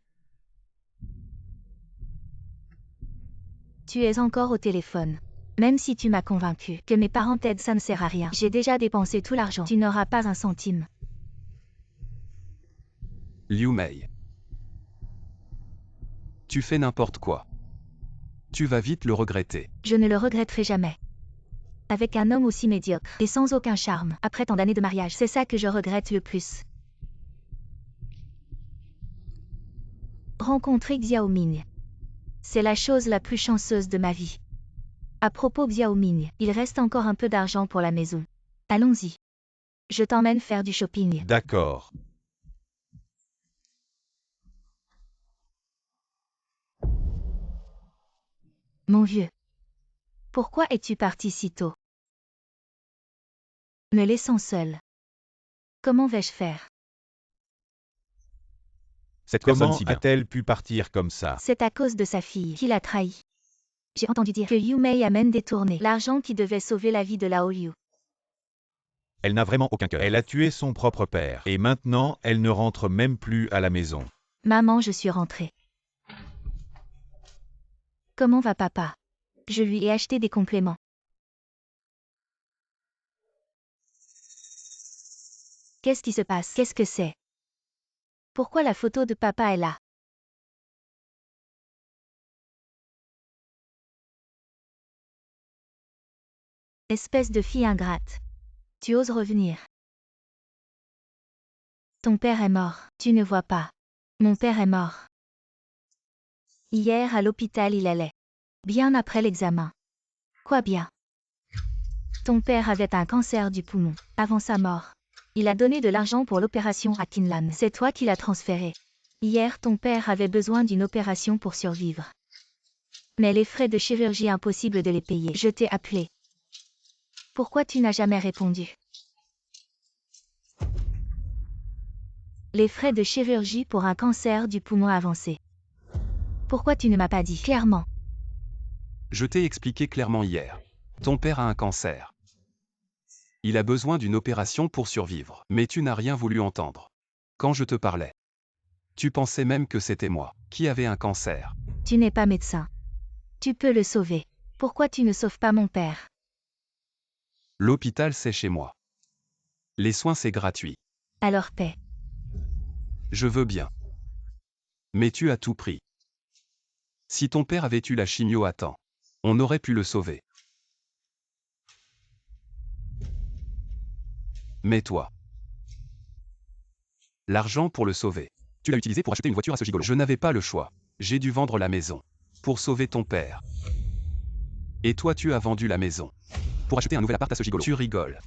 Tu es encore au téléphone. Même si tu m'as convaincu que mes parents t'aident, ça ne sert à rien. J'ai déjà dépensé tout l'argent. Tu n'auras pas un centime. Liu Mei. Tu fais n'importe quoi. Tu vas vite le regretter. Je ne le regretterai jamais. Avec un homme aussi médiocre et sans aucun charme, après tant d'années de mariage, c'est ça que je regrette le plus. Rencontrer Xiaoming. C'est la chose la plus chanceuse de ma vie. À propos Xiaoming, il reste encore un peu d'argent pour la maison. Allons-y. Je t'emmène faire du shopping. D'accord. Mon vieux. Pourquoi es-tu parti si tôt? Me laissant seul. Comment vais-je faire? Cette personne si bien a-t-elle pu partir comme ça? C'est à cause de sa fille qui l'a trahi. J'ai entendu dire que Liu Mei a même détourné l'argent qui devait sauver la vie de Lao Liu. Elle n'a vraiment aucun cœur. Elle a tué son propre père. Et maintenant, elle ne rentre même plus à la maison. Maman, je suis rentrée. Comment va papa? Je lui ai acheté des compléments. Qu'est-ce qui se passe? Qu'est-ce que c'est? Pourquoi la photo de papa est là? Espèce de fille ingrate. Tu oses revenir. Ton père est mort. Tu ne vois pas. Mon père est mort. Hier à l'hôpital il allait. Bien après l'examen. Quoi bien? Ton père avait un cancer du poumon. Avant sa mort, Il a donné de l'argent pour l'opération à Kinlan. C'est toi qui l'as transféré. Hier, ton père avait besoin d'une opération pour survivre. Mais les frais de chirurgie, impossible de les payer. Je t'ai appelé. Pourquoi tu n'as jamais répondu? Les frais de chirurgie pour un cancer du poumon avancé. Pourquoi tu ne m'as pas dit clairement? Je t'ai expliqué clairement hier. Ton père a un cancer. Il a besoin d'une opération pour survivre. Mais tu n'as rien voulu entendre. Quand je te parlais, tu pensais même que c'était moi qui avais un cancer. Tu n'es pas médecin. Tu peux le sauver. Pourquoi tu ne sauves pas mon père? L'hôpital, c'est chez moi. Les soins, c'est gratuit. Alors paie. Je veux bien. Mais tu as tout pris. Si ton père avait eu la chimio à temps, on aurait pu le sauver. Mais toi, l'argent pour le sauver, tu l'as utilisé pour acheter une voiture à ce gigolo. Je n'avais pas le choix. J'ai dû vendre la maison pour sauver ton père. Et toi, tu as vendu la maison pour acheter un nouvel appart à ce gigolo. Tu rigoles.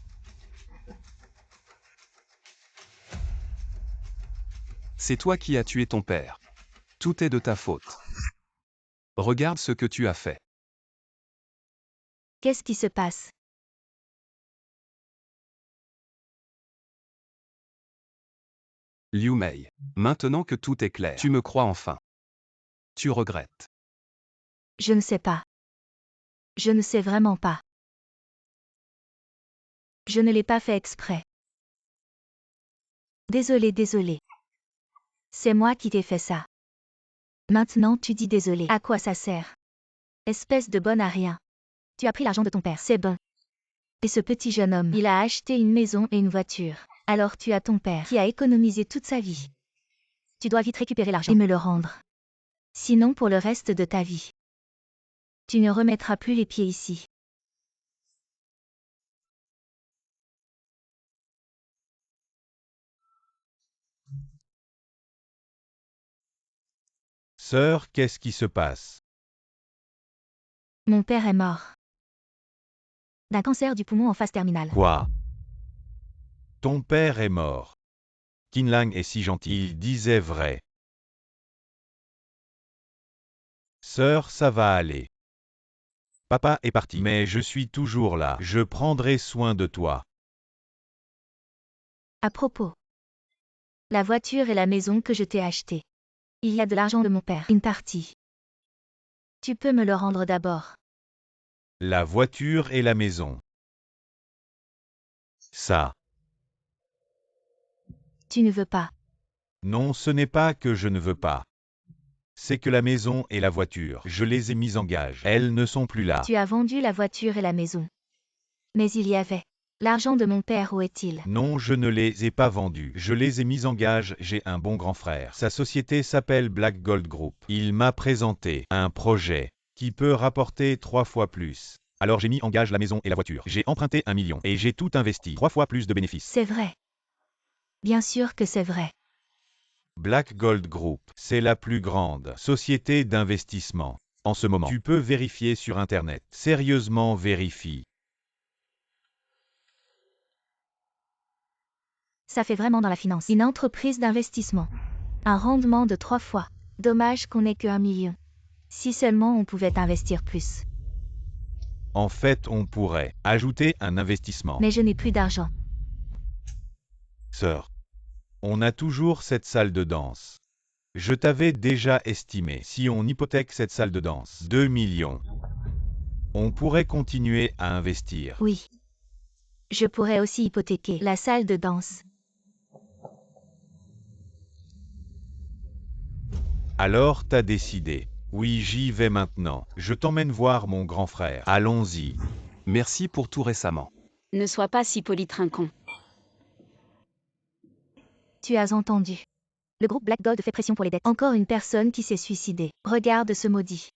C'est toi qui as tué ton père. Tout est de ta faute. Regarde ce que tu as fait. Qu'est-ce qui se passe? Liu Mei, maintenant que tout est clair, tu me crois enfin. Tu regrettes. Je ne sais pas. Je ne sais vraiment pas. Je ne l'ai pas fait exprès. Désolé. C'est moi qui t'ai fait ça. Maintenant tu dis désolé. À quoi ça sert? Espèce de bonne à rien. Tu as pris l'argent de ton père, c'est bon. Et ce petit jeune homme, il a acheté une maison et une voiture. Alors tu as ton père qui a économisé toute sa vie. Tu dois vite récupérer l'argent et me le rendre. Sinon pour le reste de ta vie, tu ne remettras plus les pieds ici. Sœur, qu'est-ce qui se passe? Mon père est mort. D'un cancer du poumon en phase terminale. Quoi? Ton père est mort. Kinlang est si gentil, il disait vrai. Sœur, ça va aller. Papa est parti, mais je suis toujours là. Je prendrai soin de toi. À propos. La voiture et la maison que je t'ai achetée. Il y a de l'argent de mon père, une partie. Tu peux me le rendre d'abord. La voiture et la maison. Ça. Tu ne veux pas. Non, ce n'est pas que je ne veux pas. C'est que la maison et la voiture, je les ai mises en gage. Elles ne sont plus là. Tu as vendu la voiture et la maison. Mais il y avait. L'argent de mon père, où est-il? Non, je ne les ai pas vendues. Je les ai mises en gage. J'ai un bon grand frère. Sa société s'appelle Black Gold Group. Il m'a présenté un projet qui peut rapporter 3 fois plus. Alors j'ai mis en gage la maison et la voiture. J'ai emprunté 1 million et j'ai tout investi. 3 fois plus de bénéfices. C'est vrai. Bien sûr que c'est vrai. Black Gold Group, c'est la plus grande société d'investissement. En ce moment, tu peux vérifier sur Internet. Sérieusement, vérifie. Ça fait vraiment dans la finance. Une entreprise d'investissement. Un rendement de 3 fois. Dommage qu'on n'ait que 1 million. Si seulement on pouvait investir plus. En fait, on pourrait ajouter un investissement. Mais je n'ai plus d'argent. Sœur, on a toujours cette salle de danse. Je t'avais déjà estimé, si on hypothèque cette salle de danse, 2 millions. On pourrait continuer à investir. Oui. Je pourrais aussi hypothéquer la salle de danse. Alors t'as décidé. Oui, j'y vais maintenant. Je t'emmène voir mon grand frère. Allons-y. Merci pour tout récemment. Ne sois pas si politrinquant. Tu as entendu. Le groupe Black Gold fait pression pour les dettes. Encore une personne qui s'est suicidée. Regarde ce maudit.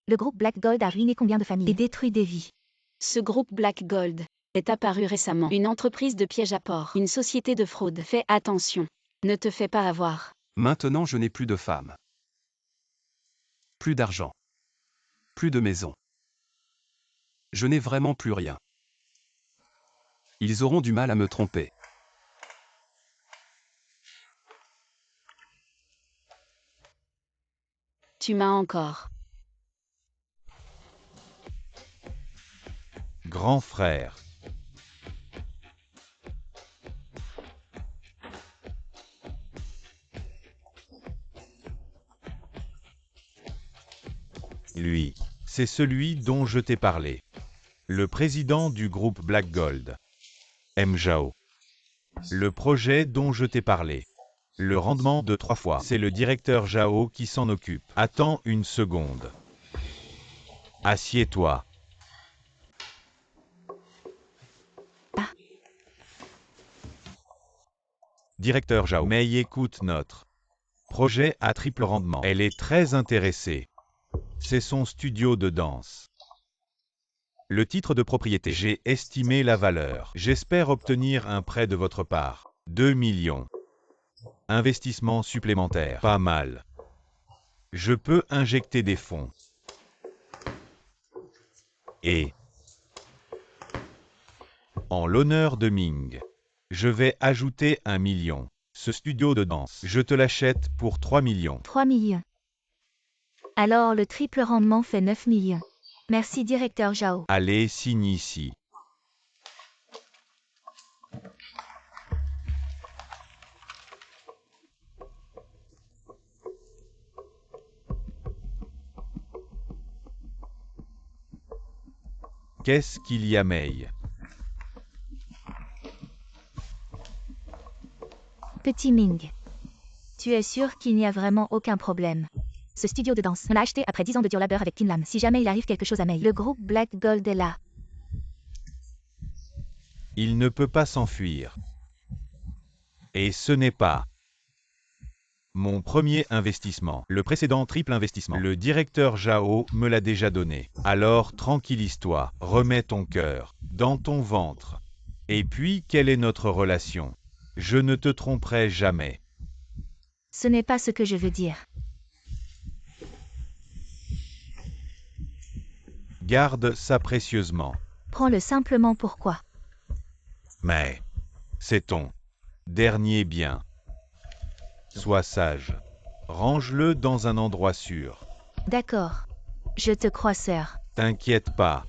Le groupe Black Gold a ruiné combien de familles et détruit des vies. Ce groupe Black Gold est apparu récemment. Une entreprise de piège à port. Une société de fraude. Fais attention. Ne te fais pas avoir. Maintenant, je n'ai plus de femme. Plus d'argent. Plus de maison. Je n'ai vraiment plus rien. Ils auront du mal à me tromper. Tu m'as encore. Grand frère. Lui, c'est celui dont je t'ai parlé. Le président du groupe Black Gold. M. Zhao. Le projet dont je t'ai parlé. Le rendement de 3 fois. C'est le directeur Zhao qui s'en occupe. Attends une seconde. Assieds-toi. Directeur Zhao. Mais écoute notre projet à triple rendement. Elle est très intéressée. C'est son studio de danse. Le titre de propriété. J'ai estimé la valeur. J'espère obtenir un prêt de votre part. 2 millions. Investissement supplémentaire. Pas mal. Je peux injecter des fonds. Et en l'honneur de Ming, je vais ajouter 1 million. Ce studio de danse, je te l'achète pour 3 millions. 3 millions. Alors le triple rendement fait 9 millions. Merci directeur Zhao. Allez, signe ici. Qu'est-ce qu'il y a, Mei? Petit Ming. Tu es sûr qu'il n'y a vraiment aucun problème? Ce studio de danse, on l'a acheté après 10 ans de dur labeur avec Tin Lam. Si jamais il arrive quelque chose à Mei, le groupe Black Gold est là. Il ne peut pas s'enfuir. Et ce n'est pas mon premier investissement. Le précédent triple investissement. Le directeur Zhao me l'a déjà donné. Alors tranquillise-toi, remets ton cœur dans ton ventre. Et puis, quelle est notre relation? Je ne te tromperai jamais. Ce n'est pas ce que je veux dire. Garde ça précieusement. Prends-le simplement pourquoi. Mais c'est ton dernier bien. Sois sage. Range-le dans un endroit sûr. D'accord. Je te crois, sœur. T'inquiète pas.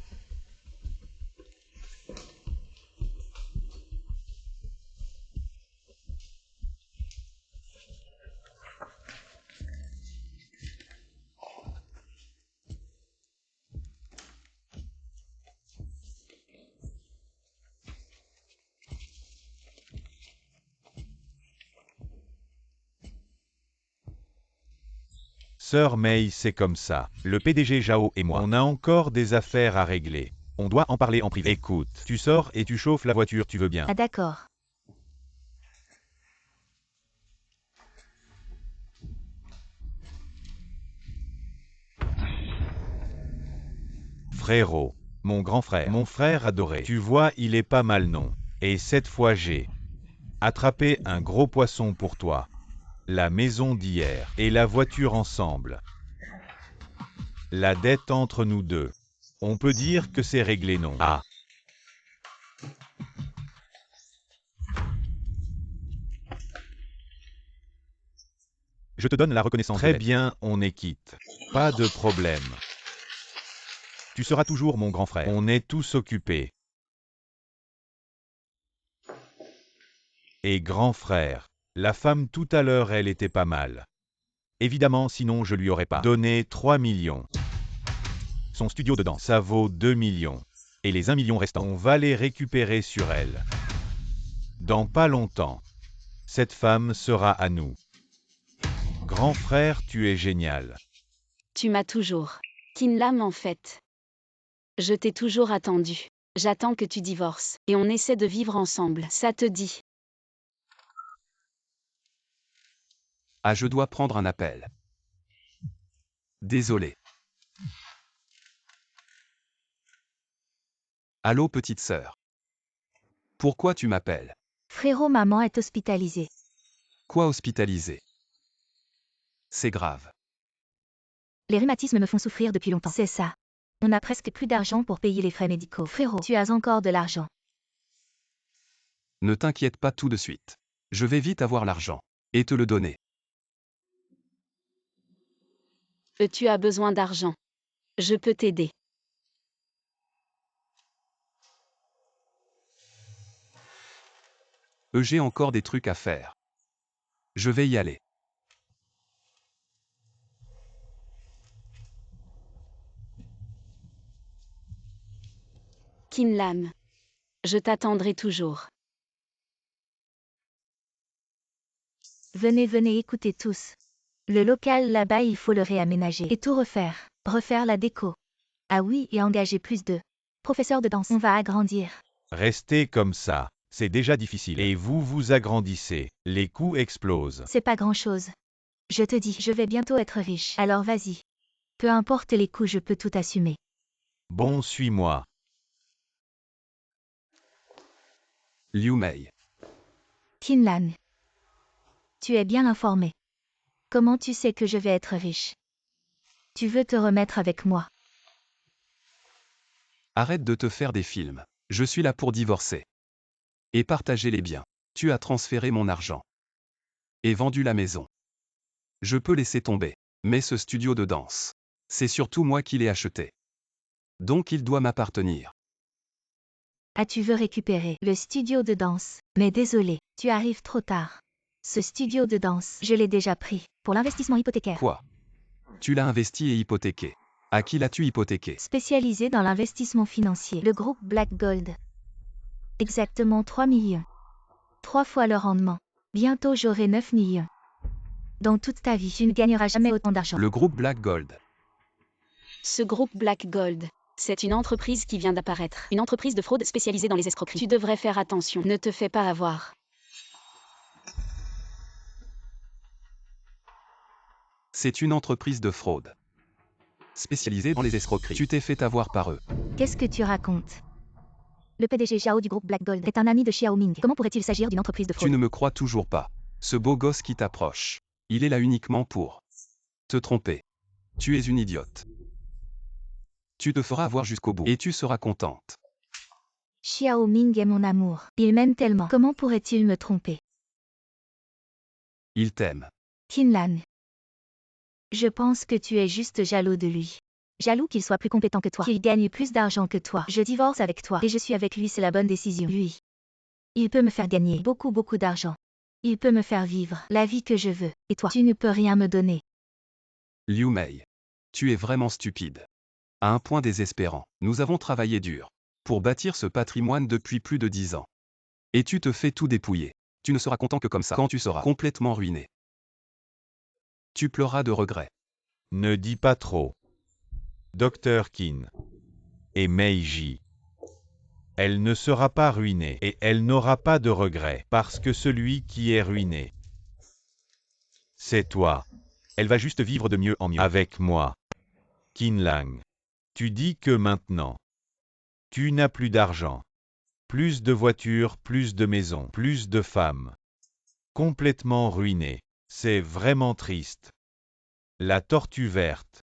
Sœur Mei, c'est comme ça. Le PDG Zhao et moi, on a encore des affaires à régler. On doit en parler en privé. Écoute, tu sors et tu chauffes la voiture, tu veux bien? Ah d'accord. Frérot, mon grand frère, mon frère adoré. Tu vois, il est pas mal, non? Et cette fois, j'ai attrapé un gros poisson pour toi. La maison d'hier et la voiture ensemble. La dette entre nous deux. On peut dire que c'est réglé, non? Ah. Je te donne la reconnaissance. Très bien, on est quitte. Pas de problème. Tu seras toujours mon grand frère. On est tous occupés. Et grand frère, la femme tout à l'heure, elle était pas mal. Évidemment, sinon je lui aurais pas donné 3 millions. Son studio de danse, ça vaut 2 millions. Et les 1 million restants, on va les récupérer sur elle. Dans pas longtemps, cette femme sera à nous. Grand frère, tu es génial. Tu m'as toujours. Tin Lam en fait. Je t'ai toujours attendu. J'attends que tu divorces. Et on essaie de vivre ensemble. Ça te dit? Ah, je dois prendre un appel. Désolé. Allô, petite sœur. Pourquoi tu m'appelles? Frérot, maman est hospitalisée. Quoi hospitalisé? C'est grave. Les rhumatismes me font souffrir depuis longtemps. C'est ça. On n'a presque plus d'argent pour payer les frais médicaux. Frérot, tu as encore de l'argent. Ne t'inquiète pas tout de suite. Je vais vite avoir l'argent. Et te le donner. Tu as besoin d'argent. Je peux t'aider. J'ai encore des trucs à faire. Je vais y aller. Kinlan. Je t'attendrai toujours. Venez, venez écoutez tous. Le local là-bas, il faut le réaménager et tout refaire. Refaire la déco. Ah oui, et engager plus de professeurs de danse. On va agrandir. Restez comme ça, c'est déjà difficile. Et vous vous agrandissez, les coûts explosent. C'est pas grand-chose. Je te dis, je vais bientôt être riche. Alors vas-y. Peu importe les coûts, je peux tout assumer. Bon, suis-moi. Liu Mei. Kinlan. Tu es bien informé. Comment tu sais que je vais être riche? Tu veux te remettre avec moi? Arrête de te faire des films. Je suis là pour divorcer. Et partager les biens. Tu as transféré mon argent. Et vendu la maison. Je peux laisser tomber. Mais ce studio de danse, c'est surtout moi qui l'ai acheté. Donc il doit m'appartenir. Ah, tu veux récupérer le studio de danse. Mais désolé, tu arrives trop tard. Ce studio de danse, je l'ai déjà pris, pour l'investissement hypothécaire. Quoi? Tu l'as investi et hypothéqué. À qui l'as-tu hypothéqué? Spécialisé dans l'investissement financier, le groupe Black Gold. Exactement 3 millions. 3 fois le rendement. Bientôt j'aurai 9 millions. Dans toute ta vie, tu ne gagneras jamais autant d'argent. Le groupe Black Gold. Ce groupe Black Gold, c'est une entreprise qui vient d'apparaître. Une entreprise de fraude spécialisée dans les escroqueries. Tu devrais faire attention. Ne te fais pas avoir. C'est une entreprise de fraude. Spécialisée dans les escroqueries. Tu t'es fait avoir par eux. Qu'est-ce que tu racontes? Le PDG Xiao du groupe Black Gold est un ami de Xiaoming. Comment pourrait-il s'agir d'une entreprise de fraude? Tu ne me crois toujours pas. Ce beau gosse qui t'approche. Il est là uniquement pour te tromper. Tu es une idiote. Tu te feras avoir jusqu'au bout. Et tu seras contente. Xiaoming est mon amour. Il m'aime tellement. Comment pourrait-il me tromper? Il t'aime. Kinlan. Je pense que tu es juste jaloux de lui. Jaloux qu'il soit plus compétent que toi, qu'il gagne plus d'argent que toi. Je divorce avec toi et je suis avec lui, c'est la bonne décision. Lui. Il peut me faire gagner beaucoup d'argent. Il peut me faire vivre la vie que je veux. Et toi, tu ne peux rien me donner. Liu Mei. Tu es vraiment stupide. À un point désespérant. Nous avons travaillé dur pour bâtir ce patrimoine depuis plus de 10 ans. Et tu te fais tout dépouiller. Tu ne seras content que comme ça quand tu seras complètement ruiné. Tu pleuras de regret. Ne dis pas trop. Dr. Qin. Et Meiji. Elle ne sera pas ruinée et elle n'aura pas de regrets parce que celui qui est ruiné, c'est toi. Elle va juste vivre de mieux en mieux avec moi. Kinlan. Tu dis que maintenant, tu n'as plus d'argent. Plus de voitures, plus de maisons, plus de femmes. Complètement ruiné. C'est vraiment triste. La tortue verte.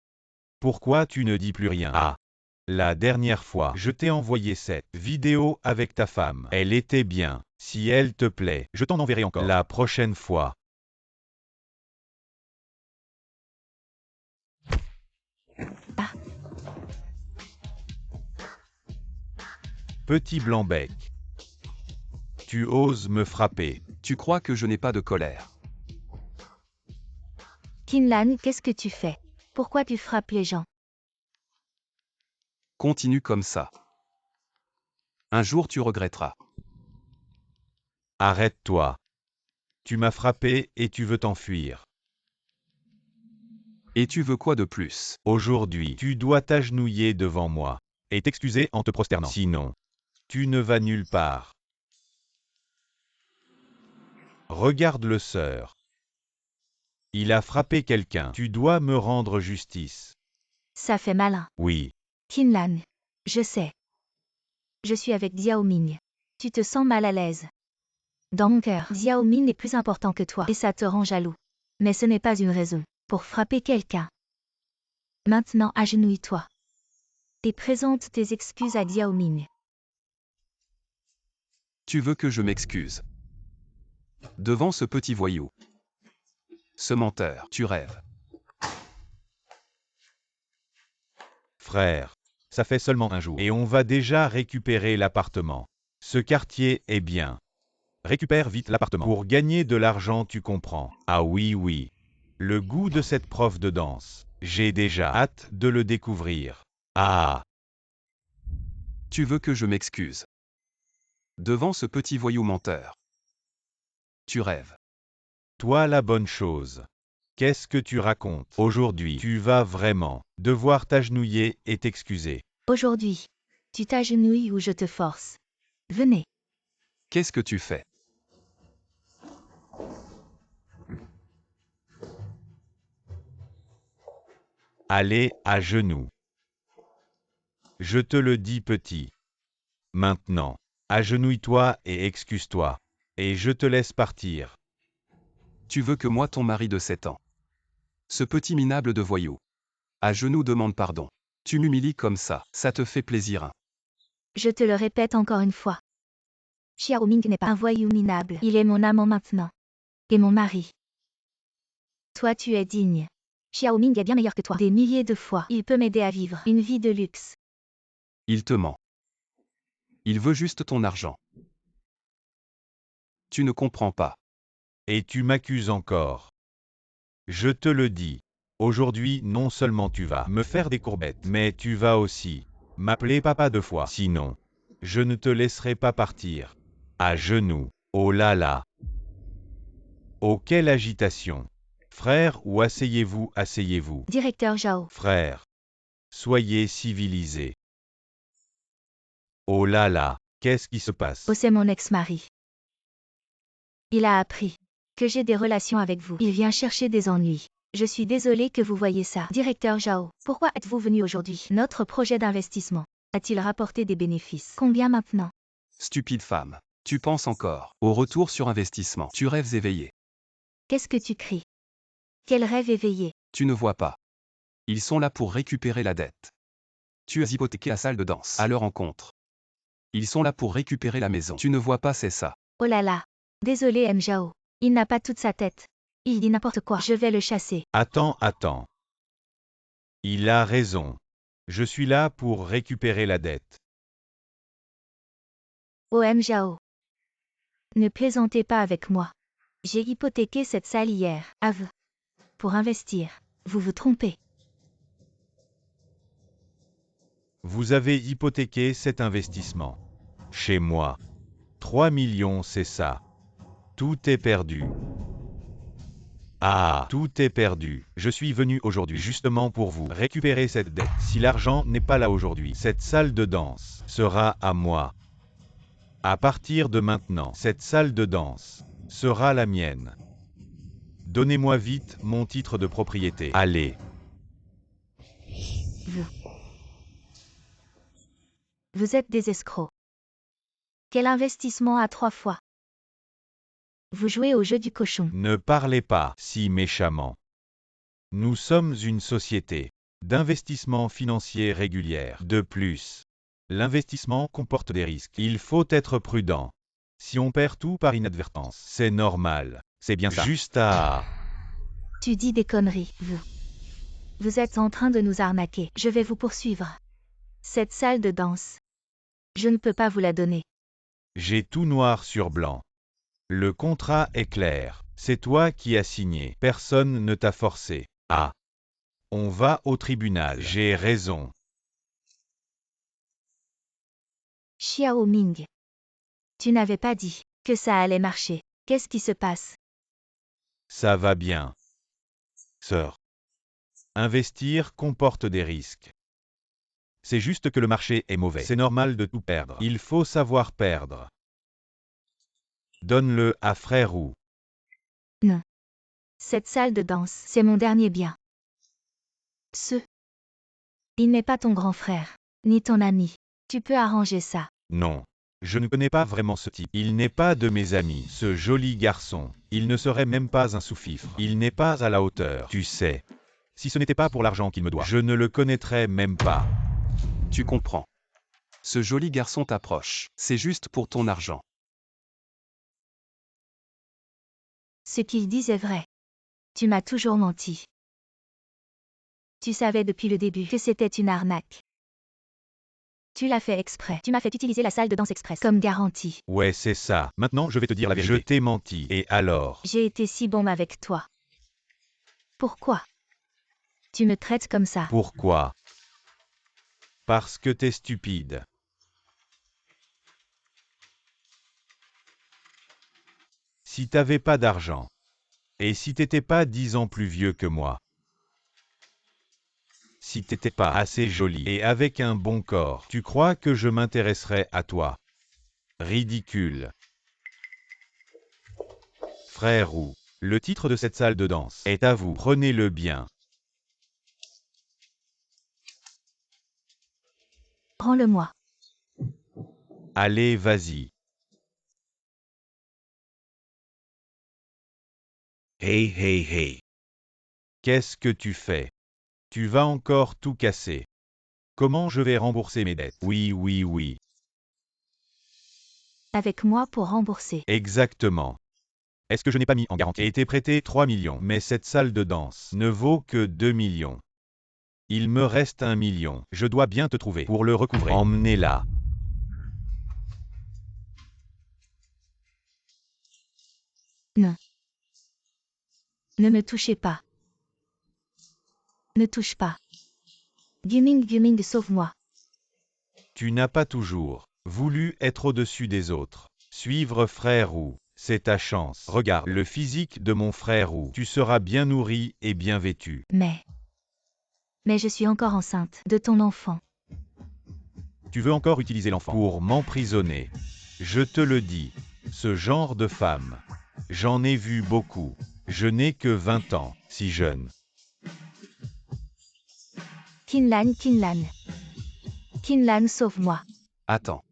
Pourquoi tu ne dis plus rien? Ah. La dernière fois, je t'ai envoyé cette vidéo avec ta femme. Elle était bien. Si elle te plaît, je t'en enverrai encore. La prochaine fois. Ah. Petit blanc-bec. Tu oses me frapper. Tu crois que je n'ai pas de colère? Kinlan, qu'est-ce que tu fais? Pourquoi tu frappes les gens? Continue comme ça. Un jour tu regretteras. Arrête-toi. Tu m'as frappé et tu veux t'enfuir. Et tu veux quoi de plus? Aujourd'hui, tu dois t'agenouiller devant moi et t'excuser en te prosternant. Sinon, tu ne vas nulle part. Regarde-le, sœur. Il a frappé quelqu'un. Tu dois me rendre justice. Ça fait malin. Oui. Kinlan. Je sais. Je suis avec Xiaoming. Tu te sens mal à l'aise. Dans mon cœur, Xiaoming est plus important que toi et ça te rend jaloux. Mais ce n'est pas une raison pour frapper quelqu'un. Maintenant, agenouille-toi. Et présente tes excuses à Xiaoming. Tu veux que je m'excuse devant ce petit voyou. Ce menteur, tu rêves. Frère, ça fait seulement un jour. Et on va déjà récupérer l'appartement. Ce quartier est bien. Récupère vite l'appartement. Pour gagner de l'argent, tu comprends. Ah oui, oui. Le goût de cette prof de danse. J'ai déjà hâte de le découvrir. Ah. Tu veux que je m'excuse devant ce petit voyou menteur. Tu rêves. Toi la bonne chose. Qu'est-ce que tu racontes? Aujourd'hui, tu vas vraiment devoir t'agenouiller et t'excuser. Aujourd'hui, tu t'agenouilles ou je te force. Venez. Qu'est-ce que tu fais? Allez, à genoux. Je te le dis petit. Maintenant, agenouille-toi et excuse-toi. Et je te laisse partir. Tu veux que moi, ton mari de 7 ans, ce petit minable de voyou, à genoux demande pardon. Tu m'humilies comme ça te fait plaisir, hein? Je te le répète encore une fois. Xiao Ming n'est pas un voyou minable. Il est mon amant maintenant. Et mon mari. Toi tu es digne. Xiao Ming est bien meilleur que toi. Des milliers de fois. Il peut m'aider à vivre une vie de luxe. Il te ment. Il veut juste ton argent. Tu ne comprends pas. Et tu m'accuses encore. Je te le dis. Aujourd'hui, non seulement tu vas me faire des courbettes, mais tu vas aussi m'appeler papa 2 fois. Sinon, je ne te laisserai pas partir. À genoux. Oh là là. Oh quelle agitation. Frère, ou asseyez-vous, asseyez-vous. Directeur Zhao. Frère. Soyez civilisés. Oh là là, qu'est-ce qui se passe? Oh, c'est mon ex-mari. Il a appris que j'ai des relations avec vous. Il vient chercher des ennuis. Je suis désolée que vous voyez ça. Directeur Zhao, pourquoi êtes-vous venu aujourd'hui? Notre projet d'investissement a-t-il rapporté des bénéfices? Combien maintenant? Stupide femme. Tu penses encore au retour sur investissement. Tu rêves éveillé. Qu'est-ce que tu cries? Quel rêve éveillé? Tu ne vois pas. Ils sont là pour récupérer la dette. Tu as hypothéqué la salle de danse à leur rencontre. Ils sont là pour récupérer la maison. Tu ne vois pas, c'est ça. Oh là là. Désolé M. Zhao. Il n'a pas toute sa tête. Il dit n'importe quoi. Je vais le chasser. Attends, attends. Il a raison. Je suis là pour récupérer la dette. Oh M. Zhao. Ne plaisantez pas avec moi. J'ai hypothéqué cette salle hier. Pour investir. Vous vous trompez. Vous avez hypothéqué cet investissement. Chez moi. 3 millions, c'est ça. Tout est perdu. Ah, tout est perdu. Je suis venu aujourd'hui justement pour vous récupérer cette dette. Si l'argent n'est pas là aujourd'hui, cette salle de danse sera à moi. À partir de maintenant, cette salle de danse sera la mienne. Donnez-moi vite mon titre de propriété. Allez. Vous êtes des escrocs. Quel investissement à 3 fois? Vous jouez au jeu du cochon. Ne parlez pas si méchamment. Nous sommes une société d'investissement financier régulière. De plus, l'investissement comporte des risques. Il faut être prudent. Si on perd tout par inadvertance, c'est normal. C'est bien ça. Juste à... Tu dis des conneries, Vous êtes en train de nous arnaquer. Je vais vous poursuivre. Cette salle de danse. Je ne peux pas vous la donner. J'ai tout noir sur blanc. Le contrat est clair. C'est toi qui as signé. Personne ne t'a forcé. Ah. On va au tribunal. J'ai raison. Xiao Ming. Tu n'avais pas dit que ça allait marcher. Qu'est-ce qui se passe? Ça va bien. Sœur. Investir comporte des risques. C'est juste que le marché est mauvais. C'est normal de tout perdre. Il faut savoir perdre. Donne-le à frère Wu. Non. Cette salle de danse, c'est mon dernier bien. Il n'est pas ton grand frère, ni ton ami. Tu peux arranger ça. Non. Je ne connais pas vraiment ce type. Il n'est pas de mes amis. Ce joli garçon. Il ne serait même pas un sous-fifre. Il n'est pas à la hauteur. Tu sais. Si ce n'était pas pour l'argent qu'il me doit, je ne le connaîtrais même pas. Tu comprends. Ce joli garçon t'approche. C'est juste pour ton argent. Ce qu'ils disent est vrai. Tu m'as toujours menti. Tu savais depuis le début que c'était une arnaque. Tu l'as fait exprès. Tu m'as fait utiliser la salle de danse express comme garantie. Ouais, c'est ça. Maintenant, je vais te dire la vérité. Je t'ai menti. Et alors? J'ai été si bon avec toi. Pourquoi? Tu me traites comme ça. Pourquoi? Parce que t'es stupide. Si t'avais pas d'argent, et si t'étais pas 10 ans plus vieux que moi, si t'étais pas assez jolie et avec un bon corps, tu crois que je m'intéresserais à toi? Ridicule. Frère Roux, le titre de cette salle de danse est à vous. Prenez-le bien. Rends-le-moi. Allez, vas-y. Hey, hey, hey. Qu'est-ce que tu fais? Tu vas encore tout casser. Comment je vais rembourser mes dettes? Oui, oui, oui. Avec moi pour rembourser. Exactement. Est-ce que je n'ai pas mis en garantie? J'ai été prêté 3 millions, mais cette salle de danse ne vaut que 2 millions. Il me reste 1 million. Je dois bien te trouver pour le recouvrer. Emmenez-la. Non. Ne me touchez pas. Ne touche pas. Guming, sauve-moi. Tu n'as pas toujours voulu être au-dessus des autres. Suivre frère Roux, c'est ta chance. Regarde le physique de mon frère Roux. Tu seras bien nourri et bien vêtu. Mais je suis encore enceinte de ton enfant. Tu veux encore utiliser l'enfant pour m'emprisonner. Je te le dis, ce genre de femme, j'en ai vu beaucoup. Je n'ai que 20 ans, si jeune. Kinlan. Kinlan, sauve-moi. Attends.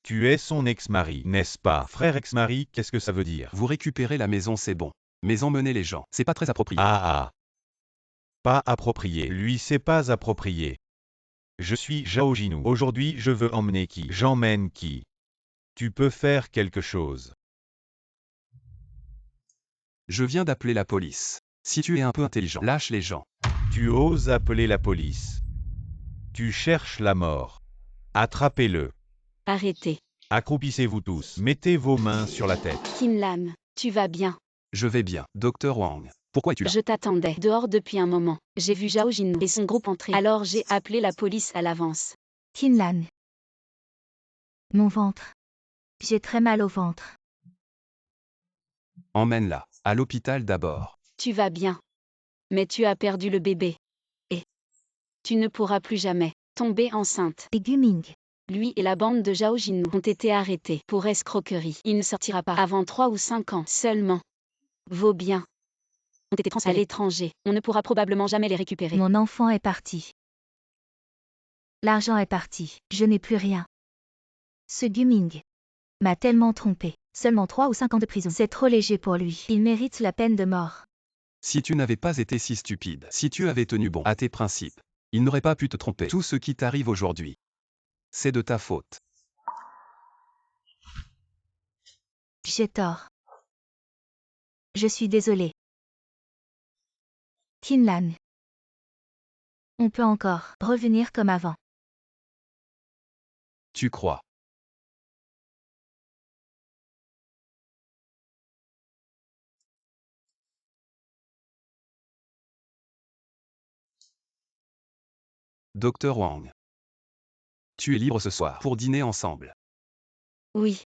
Tu es son ex-mari, n'est-ce pas? Frère ex-mari, qu'est-ce que ça veut dire? Vous récupérez la maison, c'est bon. Mais emmenez les gens, c'est pas très approprié. Ah. Pas approprié. Lui, c'est pas approprié. Je suis Zhao Jinou. Aujourd'hui, je veux emmener qui? J'emmène qui? Tu peux faire quelque chose. Je viens d'appeler la police. Si tu es un peu intelligent, lâche les gens. Tu oses appeler la police. Tu cherches la mort. Attrapez-le. Arrêtez. Accroupissez-vous tous. Mettez vos mains sur la tête. Kinlan, tu vas bien. Je vais bien. Docteur Wang, pourquoi es-tu là? Je t'attendais dehors depuis un moment. J'ai vu Zhao Jin et son groupe entrer. Alors j'ai appelé la police à l'avance. Kinlan. Mon ventre. J'ai très mal au ventre. Emmène-la. À l'hôpital d'abord. Tu vas bien. Mais tu as perdu le bébé. Et tu ne pourras plus jamais tomber enceinte. Et Guming. Lui et la bande de Zhao Jin ont été arrêtés pour escroquerie. Il ne sortira pas avant 3 ou 5 ans seulement. Vos biens ont été transférés à l'étranger. On ne pourra probablement jamais les récupérer. Mon enfant est parti. L'argent est parti. Je n'ai plus rien. Ce Guming m'a tellement trompé. Seulement 3 ou 5 ans de prison. C'est trop léger pour lui. Il mérite la peine de mort. Si tu n'avais pas été si stupide, si tu avais tenu bon à tes principes, il n'aurait pas pu te tromper. Tout ce qui t'arrive aujourd'hui, c'est de ta faute. J'ai tort. Je suis désolé. Kinlan. On peut encore revenir comme avant. Tu crois? Docteur Wang. Tu es libre ce soir pour dîner ensemble. Oui.